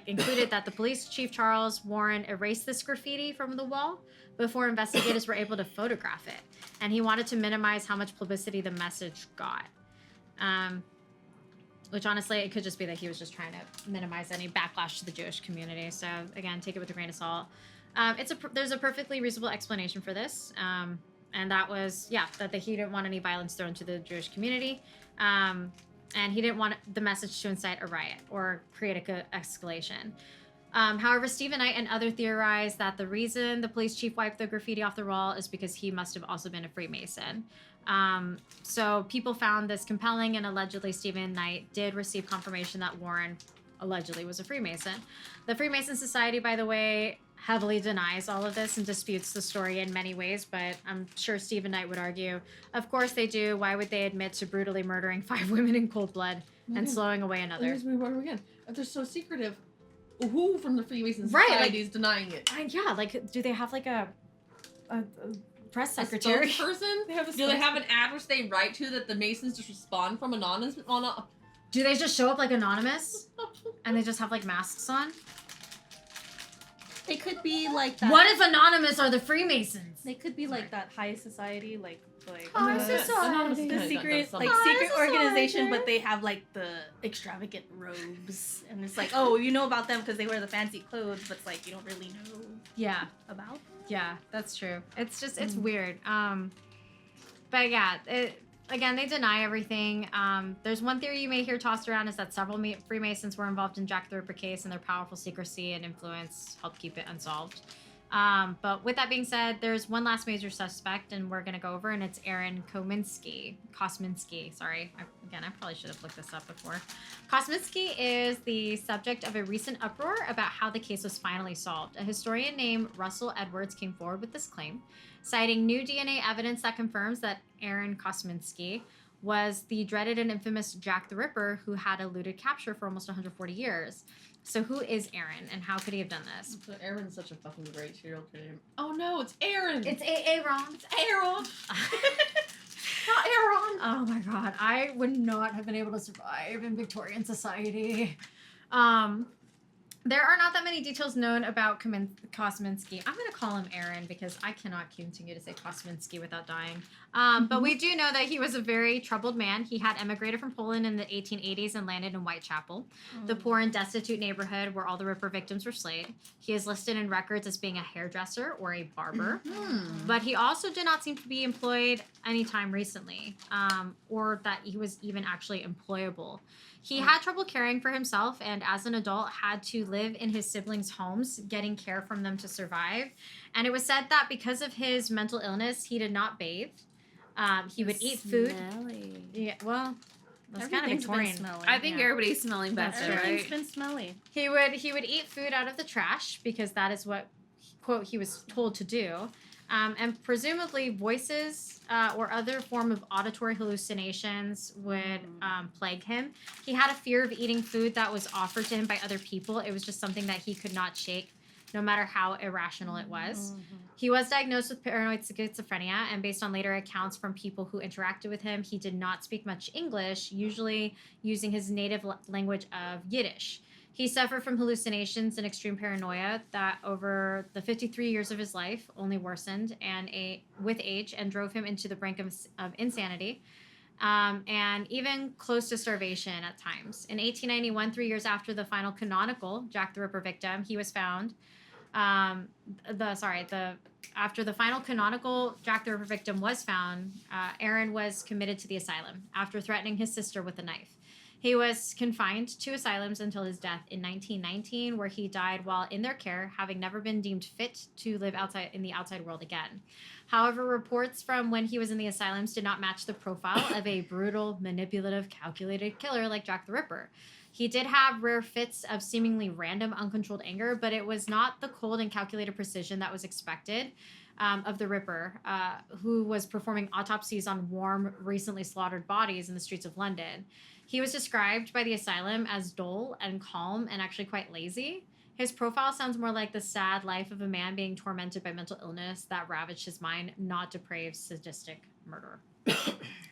included that the police chief Charles Warren erased this graffiti from the wall before investigators were able to photograph it, and he wanted to minimize how much publicity the message got. Which honestly, it could just be that he was just trying to minimize any backlash to the Jewish community. So again, take it with a grain of salt. There's a perfectly reasonable explanation for this, and that was that he didn't want any violence thrown to the Jewish community. And he didn't want the message to incite a riot or create an escalation. However, Stephen Knight and others theorize that the reason the police chief wiped the graffiti off the wall is because he must have also been a Freemason. So people found this compelling, and allegedly Stephen Knight did receive confirmation that Warren allegedly was a Freemason. The Freemason Society, by the way, heavily denies all of this and disputes the story in many ways, but I'm sure Stephen Knight would argue, of course they do. Why would they admit to brutally murdering 5 women in cold blood and slowing away another? Again, if they're so secretive, who from the Freemason Society is denying it? Do they have a press secretary? A person? Do they have an address they write to that the Masons just respond from anonymous? Do they just show up anonymous and they just have masks on? They could be like that. What if anonymous are the Freemasons? They could be like that high society, high society. The secret, secret organization, but they have the extravagant robes, and it's you know about them because they wear the fancy clothes, but it's you don't really know. About. Yeah, that's true. It's just it's weird. But again, they deny everything. There's one theory you may hear tossed around is that several Freemasons were involved in Jack the Ripper case, and their powerful secrecy and influence helped keep it unsolved. But with that being said, there's one last major suspect, and we're going to go over, and it's Aaron Kosminski. Sorry. I probably should have looked this up before. Kosminski is the subject of a recent uproar about how the case was finally solved. A historian named Russell Edwards came forward with this claim, citing new DNA evidence that confirms that Aaron Kosminski was the dreaded and infamous Jack the Ripper who had eluded capture for almost 140 years. So who is Aaron, and how could he have done this? So Aaron's such a fucking great serial killer. Oh no, it's Aaron! It's Aaron! It's Aaron! Not Aaron! Oh my god, I would not have been able to survive in Victorian society. There are not that many details known about Kosminski. I'm going to call him Aaron because I cannot continue to say Kosminski without dying. But we do know that he was a very troubled man. He had emigrated from Poland in the 1880s and landed in Whitechapel, the poor and destitute neighborhood where all the Ripper victims were slayed. He is listed in records as being a hairdresser or a barber. But he also did not seem to be employed anytime recently, or that he was even actually employable. He had trouble caring for himself, and as an adult had to live in his siblings' homes, getting care from them to survive. And it was said that because of his mental illness, he did not bathe. He would eat food. Yeah, well, that's kind of Victorian. I think everybody's smelling better, right? Everything's been smelly. He would eat food out of the trash because that is what, quote, he was told to do. And presumably voices or other form of auditory hallucinations would plague him. He had a fear of eating food that was offered to him by other people. It was just something that he could not shake, no matter how irrational it was. He was diagnosed with paranoid schizophrenia, and based on later accounts from people who interacted with him, he did not speak much English, usually using his native language of Yiddish. He suffered from hallucinations and extreme paranoia that over the 53 years of his life only worsened with age and drove him into the brink of insanity and even close to starvation at times. In 1891, 3 years after the final canonical Jack the Ripper victim, he was found. After the final canonical Jack the Ripper victim was found, Aaron was committed to the asylum after threatening his sister with a knife. He was confined to asylums until his death in 1919, where he died while in their care, having never been deemed fit to live outside in the outside world again. However, reports from when he was in the asylums did not match the profile of a brutal, manipulative, calculated killer like Jack the Ripper. He did have rare fits of seemingly random, uncontrolled anger, but it was not the cold and calculated precision that was expected of the Ripper, who was performing autopsies on warm, recently slaughtered bodies in the streets of London. He was described by the asylum as dull and calm and actually quite lazy. His profile sounds more like the sad life of a man being tormented by mental illness that ravaged his mind, not depraved, sadistic murderer.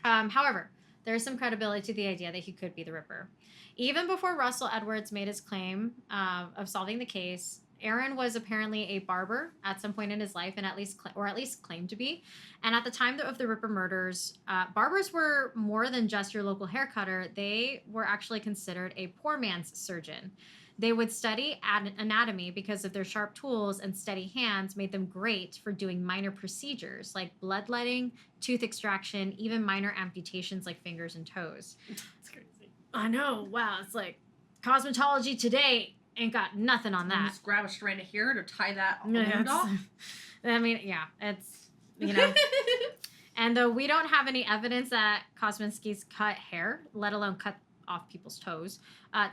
However, there is some credibility to the idea that he could be the Ripper. Even before Russell Edwards made his claim of solving the case, Aaron was apparently a barber at some point in his life, and at least claimed to be. And at the time of the Ripper murders, barbers were more than just your local hair cutter. They were actually considered a poor man's surgeon. They would study anatomy because of their sharp tools and steady hands made them great for doing minor procedures like bloodletting, tooth extraction, even minor amputations like fingers and toes. It's crazy. I know. Wow. It's like cosmetology today ain't got nothing on that. Just grab a strand of hair to tie that Yeah, off. I mean, yeah, it's, you know. And though we don't have any evidence that Kosminski's cut hair, let alone cut off people's toes,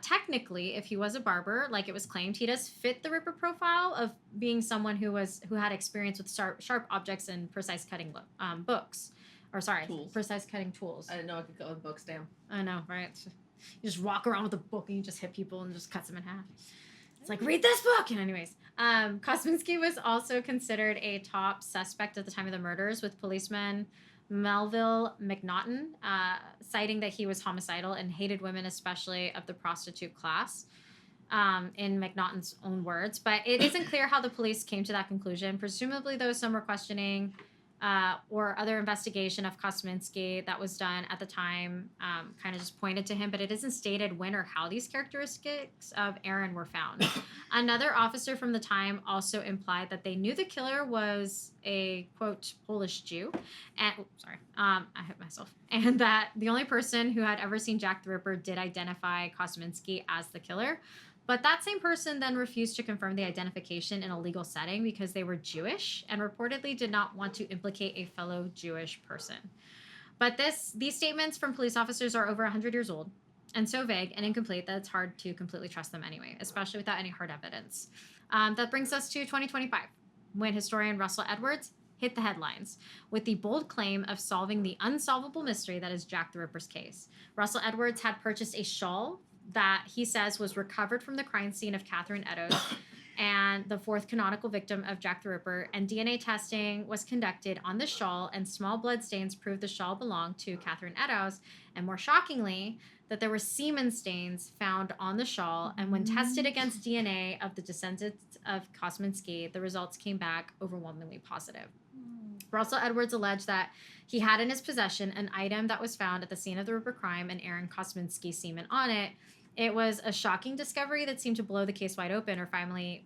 technically, if he was a barber, like it was claimed, he does fit the Ripper profile of being someone who had experience with sharp objects and precise cutting books. Or sorry, Tools. precise cutting tools. I didn't know I could cut with books, damn. I know, right? You just walk around with a book and you just hit people and just cuts them in half. It's like, read this book! And anyways, Kosminski was also considered a top suspect at the time of the murders, with policeman Melville McNaughton citing that he was homicidal and hated women, especially of the prostitute class, in McNaughton's own words. But it isn't clear how the police came to that conclusion. Presumably, though, some were questioning or other investigation of Kosminski that was done at the time kind of just pointed to him, but it isn't stated when or how these characteristics of Aaron were found. Another officer from the time also implied that they knew the killer was a, quote, Polish Jew, and, I hit myself, and that the only person who had ever seen Jack the Ripper did identify Kosminski as the killer. But that same person then refused to confirm the identification in a legal setting because they were Jewish and reportedly did not want to implicate a fellow Jewish person. But these statements from police officers are over 100 years old and so vague and incomplete that it's hard to completely trust them anyway, especially without any hard evidence. That brings us to 2025, when historian Russell Edwards hit the headlines with the bold claim of solving the unsolvable mystery that is Jack the Ripper's case. Russell Edwards had purchased a shawl that he says was recovered from the crime scene of Catherine Eddows and the fourth canonical victim of Jack the Ripper, and DNA testing was conducted on the shawl, and small blood stains proved the shawl belonged to Catherine Eddows, and more shockingly, that there were semen stains found on the shawl, and when tested against DNA of the descendants of Kosminski, the results came back overwhelmingly positive. Russell Edwards alleged that he had in his possession an item that was found at the scene of the Ripper crime and Aaron Kosminski's semen on it. It was a shocking discovery that seemed to blow the case wide open or technically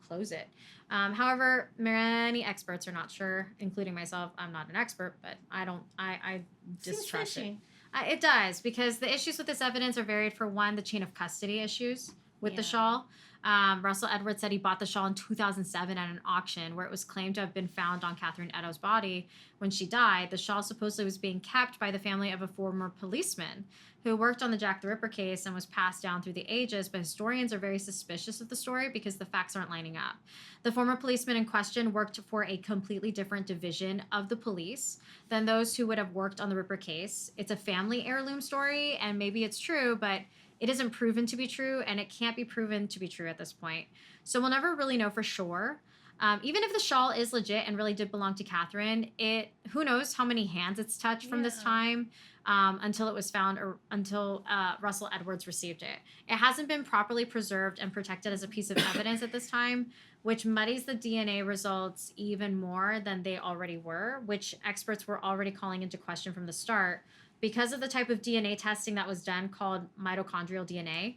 close it. However, many experts are not sure, including myself. I'm not an expert, but I distrust it. It does, because the issues with this evidence are varied. For one, the chain of custody issues with the shawl. Russell Edwards said he bought the shawl in 2007 at an auction where it was claimed to have been found on Catherine Eddows' body when she died. The shawl supposedly was being kept by the family of a former policeman who worked on the Jack the Ripper case and was passed down through the ages, but historians are very suspicious of the story because the facts aren't lining up. The former policeman in question worked for a completely different division of the police than those who would have worked on the Ripper case. It's a family heirloom story, and maybe it's true, but it isn't proven to be true, and it can't be proven to be true at this point. So we'll never really know for sure. Even if the shawl is legit and really did belong to Catherine, who knows how many hands it's touched from this time until it was found, or until Russell Edwards received it. It hasn't been properly preserved and protected as a piece of evidence at this time, which muddies the DNA results even more than they already were, which experts were already calling into question from the start, because of the type of DNA testing that was done called mitochondrial DNA,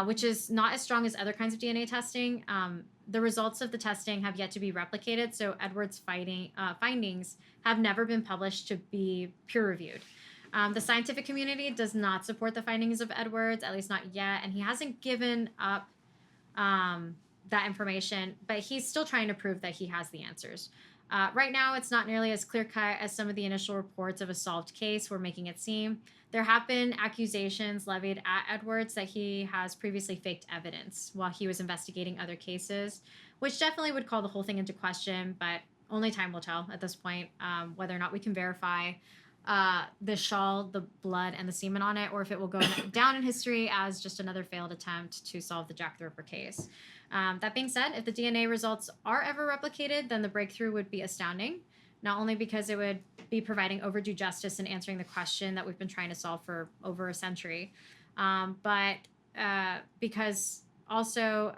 which is not as strong as other kinds of DNA testing. The results of the testing have yet to be replicated, so Edwards' findings have never been published to be peer-reviewed. The scientific community does not support the findings of Edwards, at least not yet, and he hasn't given up that information, but he's still trying to prove that he has the answers. Right now, it's not nearly as clear-cut as some of the initial reports of a solved case were making it seem. There have been accusations levied at Edwards that he has previously faked evidence while he was investigating other cases, which definitely would call the whole thing into question, but only time will tell at this point whether or not we can verify the shawl, the blood, and the semen on it, or if it will go down in history as just another failed attempt to solve the Jack the Ripper case. That being said, if the DNA results are ever replicated, then the breakthrough would be astounding, not only because it would be providing overdue justice and answering the question that we've been trying to solve for over a century, but because also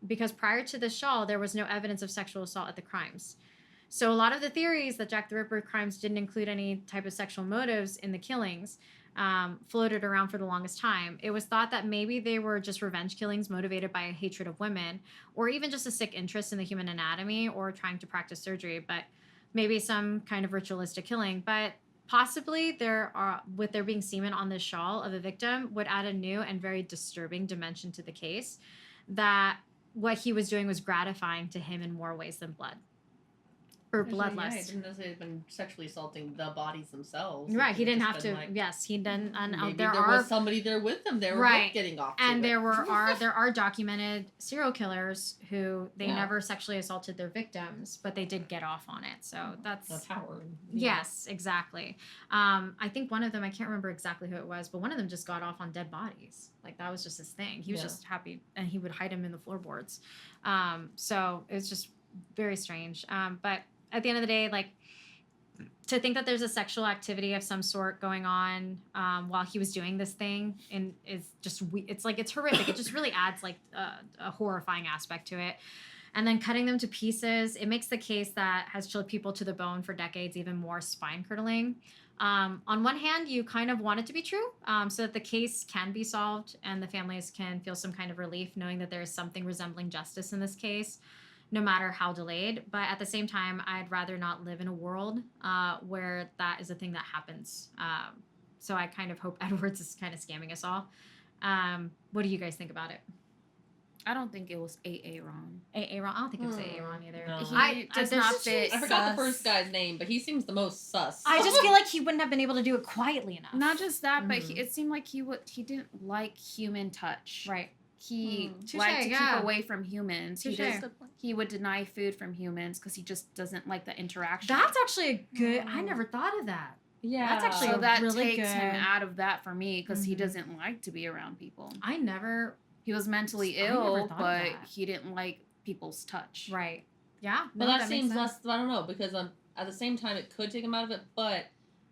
because prior to the shawl, there was no evidence of sexual assault at the crimes. So a lot of the theories that Jack the Ripper crimes didn't include any type of sexual motives in the killings floated around for the longest time. It was thought that maybe they were just revenge killings motivated by a hatred of women, or even just a sick interest in the human anatomy or trying to practice surgery, but maybe some kind of ritualistic killing. But possibly with there being semen on the shawl of a victim would add a new and very disturbing dimension to the case, that what he was doing was gratifying to him in more ways than blood. Or bloodlust. Yeah, he didn't necessarily have been sexually assaulting the bodies themselves. Right, he didn't have to. Yes, he didn't. And maybe there was somebody there with them. They were both getting off. And there are documented serial killers who they never sexually assaulted their victims, but they did get off on it. So that's power. Yes, exactly. I think one of them, I can't remember exactly who it was, but one of them just got off on dead bodies. Like that was just his thing. He was just happy, and he would hide him in the floorboards. So it was just very strange. But at the end of the day, like, to think that there's a sexual activity of some sort going on while he was doing this thing is just, it's like, it's horrific. It just really adds like a horrifying aspect to it. And then cutting them to pieces, it makes the case that has chilled people to the bone for decades even more spine-curdling. On one hand, you kind of want it to be true so that the case can be solved and the families can feel some kind of relief knowing that there is something resembling justice in this case, no matter how delayed. But at the same time, I'd rather not live in a world where that is a thing that happens. So I kind of hope Edwards is kind of scamming us all. What do you guys think about it? I don't think it was AA wrong. AA wrong? I don't think it was AA wrong either. No. He does not fit. I forgot the first guy's name, but he seems the most sus. I just feel like he wouldn't have been able to do it quietly enough. Not just that, but it seemed like he didn't like human touch. Right. He liked to keep away from humans. He would deny food from humans because he just doesn't like the interaction. That's actually a good... I never thought of that. Yeah. That's actually so that really takes good. him out of that for me because he doesn't like to be around people. He was mentally ill, but he didn't like people's touch. Right. Yeah. But that seems less... I don't know, because at the same time, it could take him out of it, but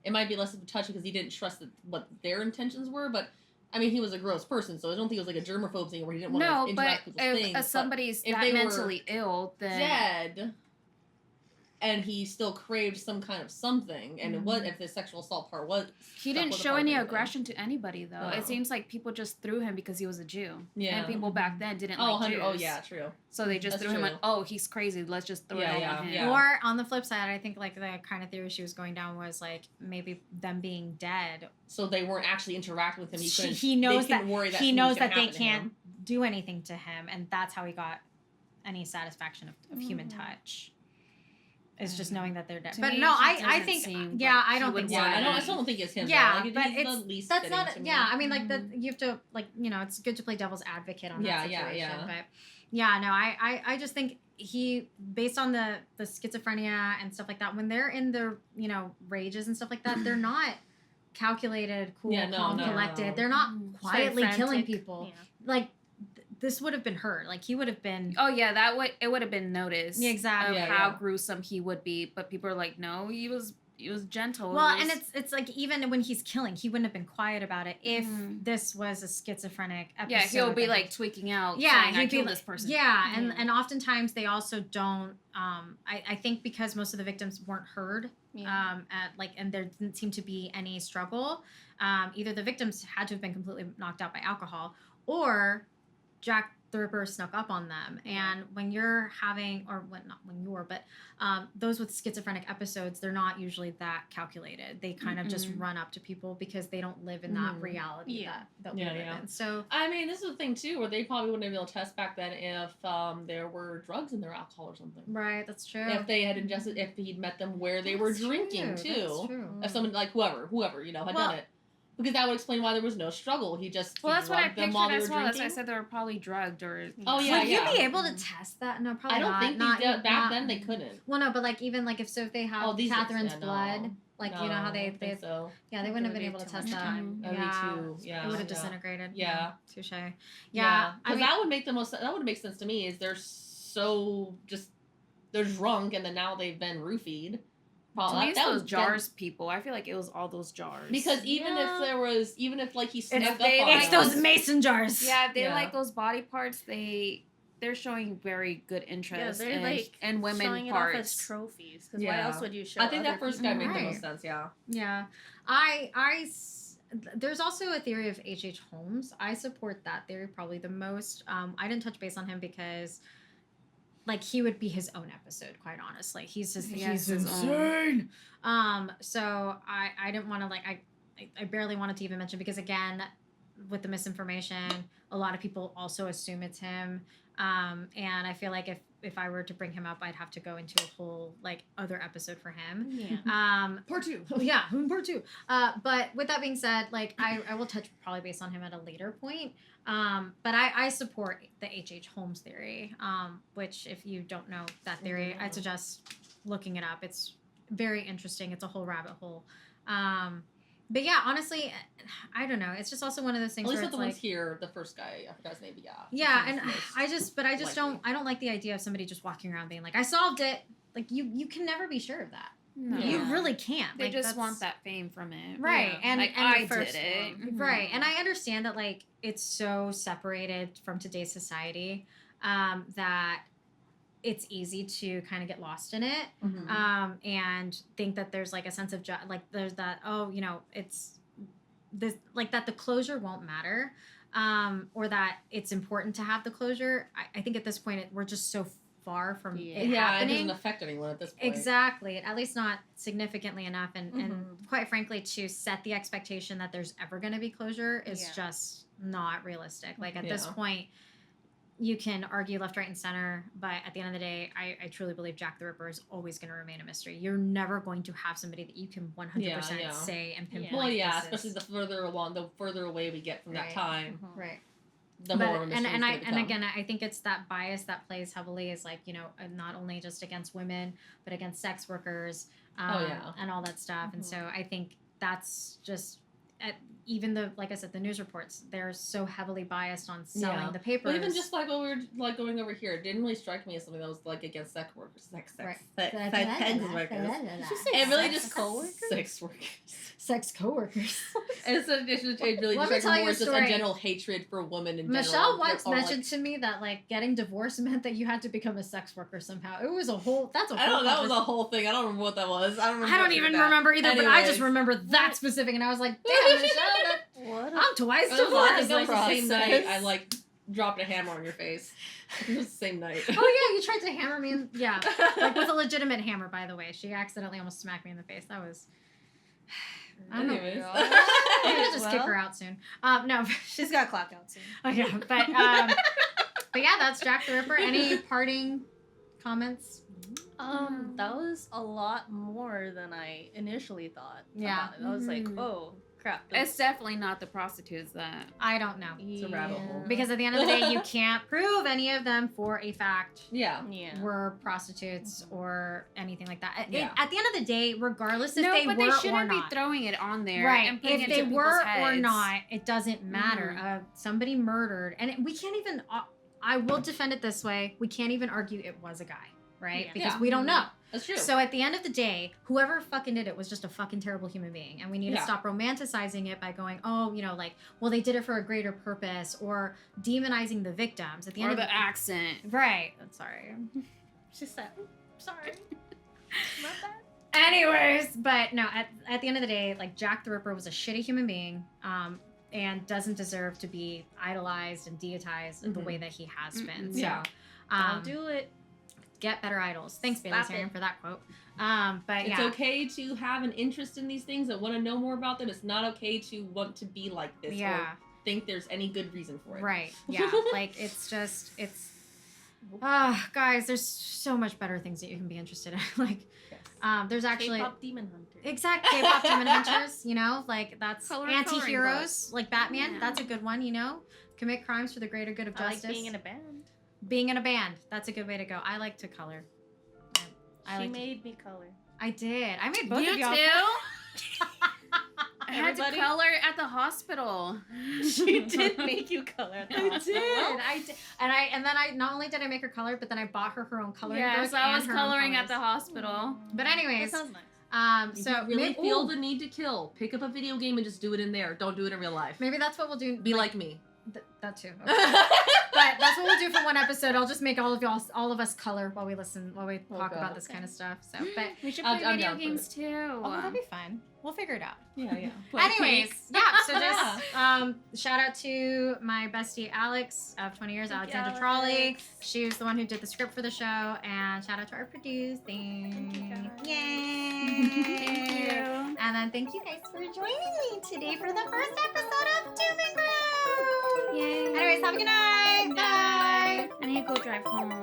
it might be less of a touch because he didn't trust what their intentions were, but... I mean, he was a gross person, so I don't think it was like a germaphobe thing where he didn't want to interact with people's things. If somebody's that mentally ill, then... dead, and he still craved some kind of something, and what if the sexual assault part was... He didn't show any aggression to anybody, though. No. It seems like people just threw him because he was a Jew. Yeah. And people back then didn't like Jews. Oh, yeah, true. So they just threw him like, oh, he's crazy, let's just throw it all on him. Yeah. Or, on the flip side, I think, like, the kind of theory she was going down was, like, maybe them being dead... So they weren't actually interacting with him. He knows that they can't do anything to him, and that's how he got any satisfaction of human touch. Is just knowing that they're dead. But no, I think I don't think so. Yeah, I still don't think it's him. Yeah, like, but it's the least that's not. to me. Yeah, I mean, like you have to it's good to play devil's advocate on that situation. Yeah. But yeah, no, I just think he, based on the schizophrenia and stuff like that, when they're in the rages and stuff like that, they're not calculated, cool, calm, collected. They're not quietly killing people. Yeah. Like. This would have been her. Like, he would have been... Oh, yeah, it would have been noticed. Yeah, exactly. Of how gruesome he would be. But people are like, no, he was gentle. Well, and it's like, even when he's killing, he wouldn't have been quiet about it if this was a schizophrenic episode. Yeah, he'll be, like, tweaking out, saying, I killed this person. Yeah, and oftentimes they also don't... I think because most of the victims weren't heard, and there didn't seem to be any struggle, either the victims had to have been completely knocked out by alcohol, or... Jack the Ripper snuck up on them. And when you're having, or when, not when you're, but those with schizophrenic episodes, they're not usually that calculated. They kind of just run up to people because they don't live in that reality that we live in. So, I mean, this is the thing too, where they probably wouldn't have been able to test back then if there were drugs in their alcohol or something. Right, that's true. If they had ingested, if he'd met them where they were drinking too. That's true. If someone, like whoever, had done it. Because that would explain why there was no struggle. He just that's what I them pictured while they as were well. drinking. As I said, they were probably drugged or. Oh yeah, Would you be able to test that? No, probably I don't not. think not, back then they couldn't. Well, no, but like even like if if they have Catherine's blood, like you know how they so. Yeah, they wouldn't have been able to test that. Yeah, it would have disintegrated. Yeah, touche. Yeah, because that would make the most. That would make sense to me. Is they're so just they're drunk and then now they've been roofied. To me, it's those jars, people. I feel like it was all those jars. Because even if like he snuck up on it's those mason jars. Yeah, if they like those body parts, they're showing very good interest they're in, like in women showing parts. it off as trophies. Because why else would you show? I think that other first guy made the most sense. Yeah. Yeah, there's also a theory of H.H. Holmes. I support that theory probably the most. I didn't touch base on him because. Like, he would be his own episode, quite honestly. He's insane. So I didn't want to, like, I barely wanted to even mention because, again, with the misinformation, a lot of people also assume it's him. And I feel like if I were to bring him up, I'd have to go into a whole, like, other episode for him. Yeah. Part 2. Yeah, part 2. But with that being said, like, I will touch probably base on him at a later point. But I support the H.H. Holmes theory, which if you don't know that theory, I'd suggest looking it up. It's very interesting. It's a whole rabbit hole. But yeah, honestly, I don't know. It's just also one of those things. At least where with it's the like, ones here, the first guy, I forgot his name, but yeah, and I just don't like the idea of somebody just walking around being like, I solved it. Like you can never be sure of that. No. You really can't. They like, just want that fame from it. Right. Yeah. And, like, and I the first did it. one. Right. And I understand that, like, it's so separated from today's society that it's easy to kind of get lost in it and think that there's, like, a sense of, like, there's that, oh, you know, it's this, like, that the closure won't matter or that it's important to have the closure. I think at this point we're just so far from it happening. It doesn't affect anyone at this point. Exactly, at least not significantly enough, and quite frankly, to set the expectation that there's ever going to be closure is just not realistic. Like at this point, you can argue left, right, and center, but at the end of the day, I truly believe Jack the Ripper is always going to remain a mystery. You're never going to have somebody that you can 100% say and pinpoint. Well, especially the further away we get from that time. Right. The more of a mystery and again, I think it's that bias that plays heavily is like, you know, not only just against women, but against sex workers, and all that stuff. And so I think that's just even like I said, the news reports, they're so heavily biased on selling the papers. But even just like when we were like going over here, it didn't really strike me as something that was like against sex workers. Sex workers. It really just sex workers. Sex coworkers. And so it really Let just me tell like you more a just a story. general hatred for women in Michelle general. once mentioned to me that like getting divorced meant that you had to become a sex worker somehow. It was a whole. That was a whole thing. I don't remember what that was. I don't even remember either. But I just remember that specific, and I was like, damn, Michelle, I'm twice divorced. Like the same night I like dropped a hammer on your face. It was the same night. Oh yeah, you tried to hammer me. Like with a legitimate hammer, by the way. She accidentally almost smacked me in the face. That was. I don't know. I'm gonna just kick her out soon. No, she's got clock out soon. Oh yeah, but yeah, that's Jack the Ripper. Any parting comments? That was a lot more than I initially thought. Yeah, I was like, oh crap. It's definitely not the prostitutes that I don't know. It's a rabbit hole. Because at the end of the day, you can't prove any of them for a fact. Yeah. Were prostitutes or anything like that. Yeah. At the end of the day, regardless if no, they but were they or shouldn't not, be throwing it on there. right? And putting If it they into were people's or heads. not, it doesn't matter. Somebody murdered, and we can't even. I will defend it this way: we can't even argue it was a guy, right? Because we don't know. That's true. So at the end of the day, whoever fucking did it was just a fucking terrible human being. And we need to stop romanticizing it by going, oh, you know, like, well, they did it for a greater purpose, or demonizing the victims. At the end of the accent. Right. I'm sorry. She said, sorry. Not that. Anyways, but no, at the end of the day, like, Jack the Ripper was a shitty human being. and doesn't deserve to be idolized and deitized in the way that he has been. So, Yeah. Don't do it. get better idols. Thanks, Bailey Stop Sarian, it. for that quote. But It's yeah. okay to have an interest in these things and want to know more about them. It's not okay to want to be like this Yeah. or think there's any good reason for it. Right. Yeah. Like it's guys, there's so much better things that you can be interested in. Like, Yes. there's actually K-pop demon hunter. exact K-pop demon hunters. You know, like that's Coloring anti-heroes, like Batman. Yeah. That's a good one. You know, commit crimes for the greater good of I justice. like being in a band. Being in a band. That's a good way to go. I like to color. I She like. made me color. I did. I made both You of y'all. too? I had to Everybody? color at the hospital. She did make you color. At the I hospital. did. I did. And then I not only did I make her color, but then I bought her own coloring Yes, book. I and was her own coloring at the colors. hospital. But That anyways, sounds nice. If so you really feel ooh, the need to kill, pick up a video game and just do it in there. Don't do it in real life. maybe that's what we'll do. Be like me. That too. Okay. But that's what we'll do for one episode. I'll just make all of us color while we talk about this kind of stuff. So, but We should I'm play video down for games too. oh, that'd be fun. We'll figure it out. Yeah. Anyways, yeah. So just shout out to my bestie Alex of 20 years, Thank you, Alexandra Trolley. Alex. She was the one who did the script for the show, and shout out to our producing. Thank you, guys. Yay! Thank you. And then thank you guys for joining me today for the first episode of Doom and Groom. Yay. Anyways, have a good night. Bye. I need to go drive home.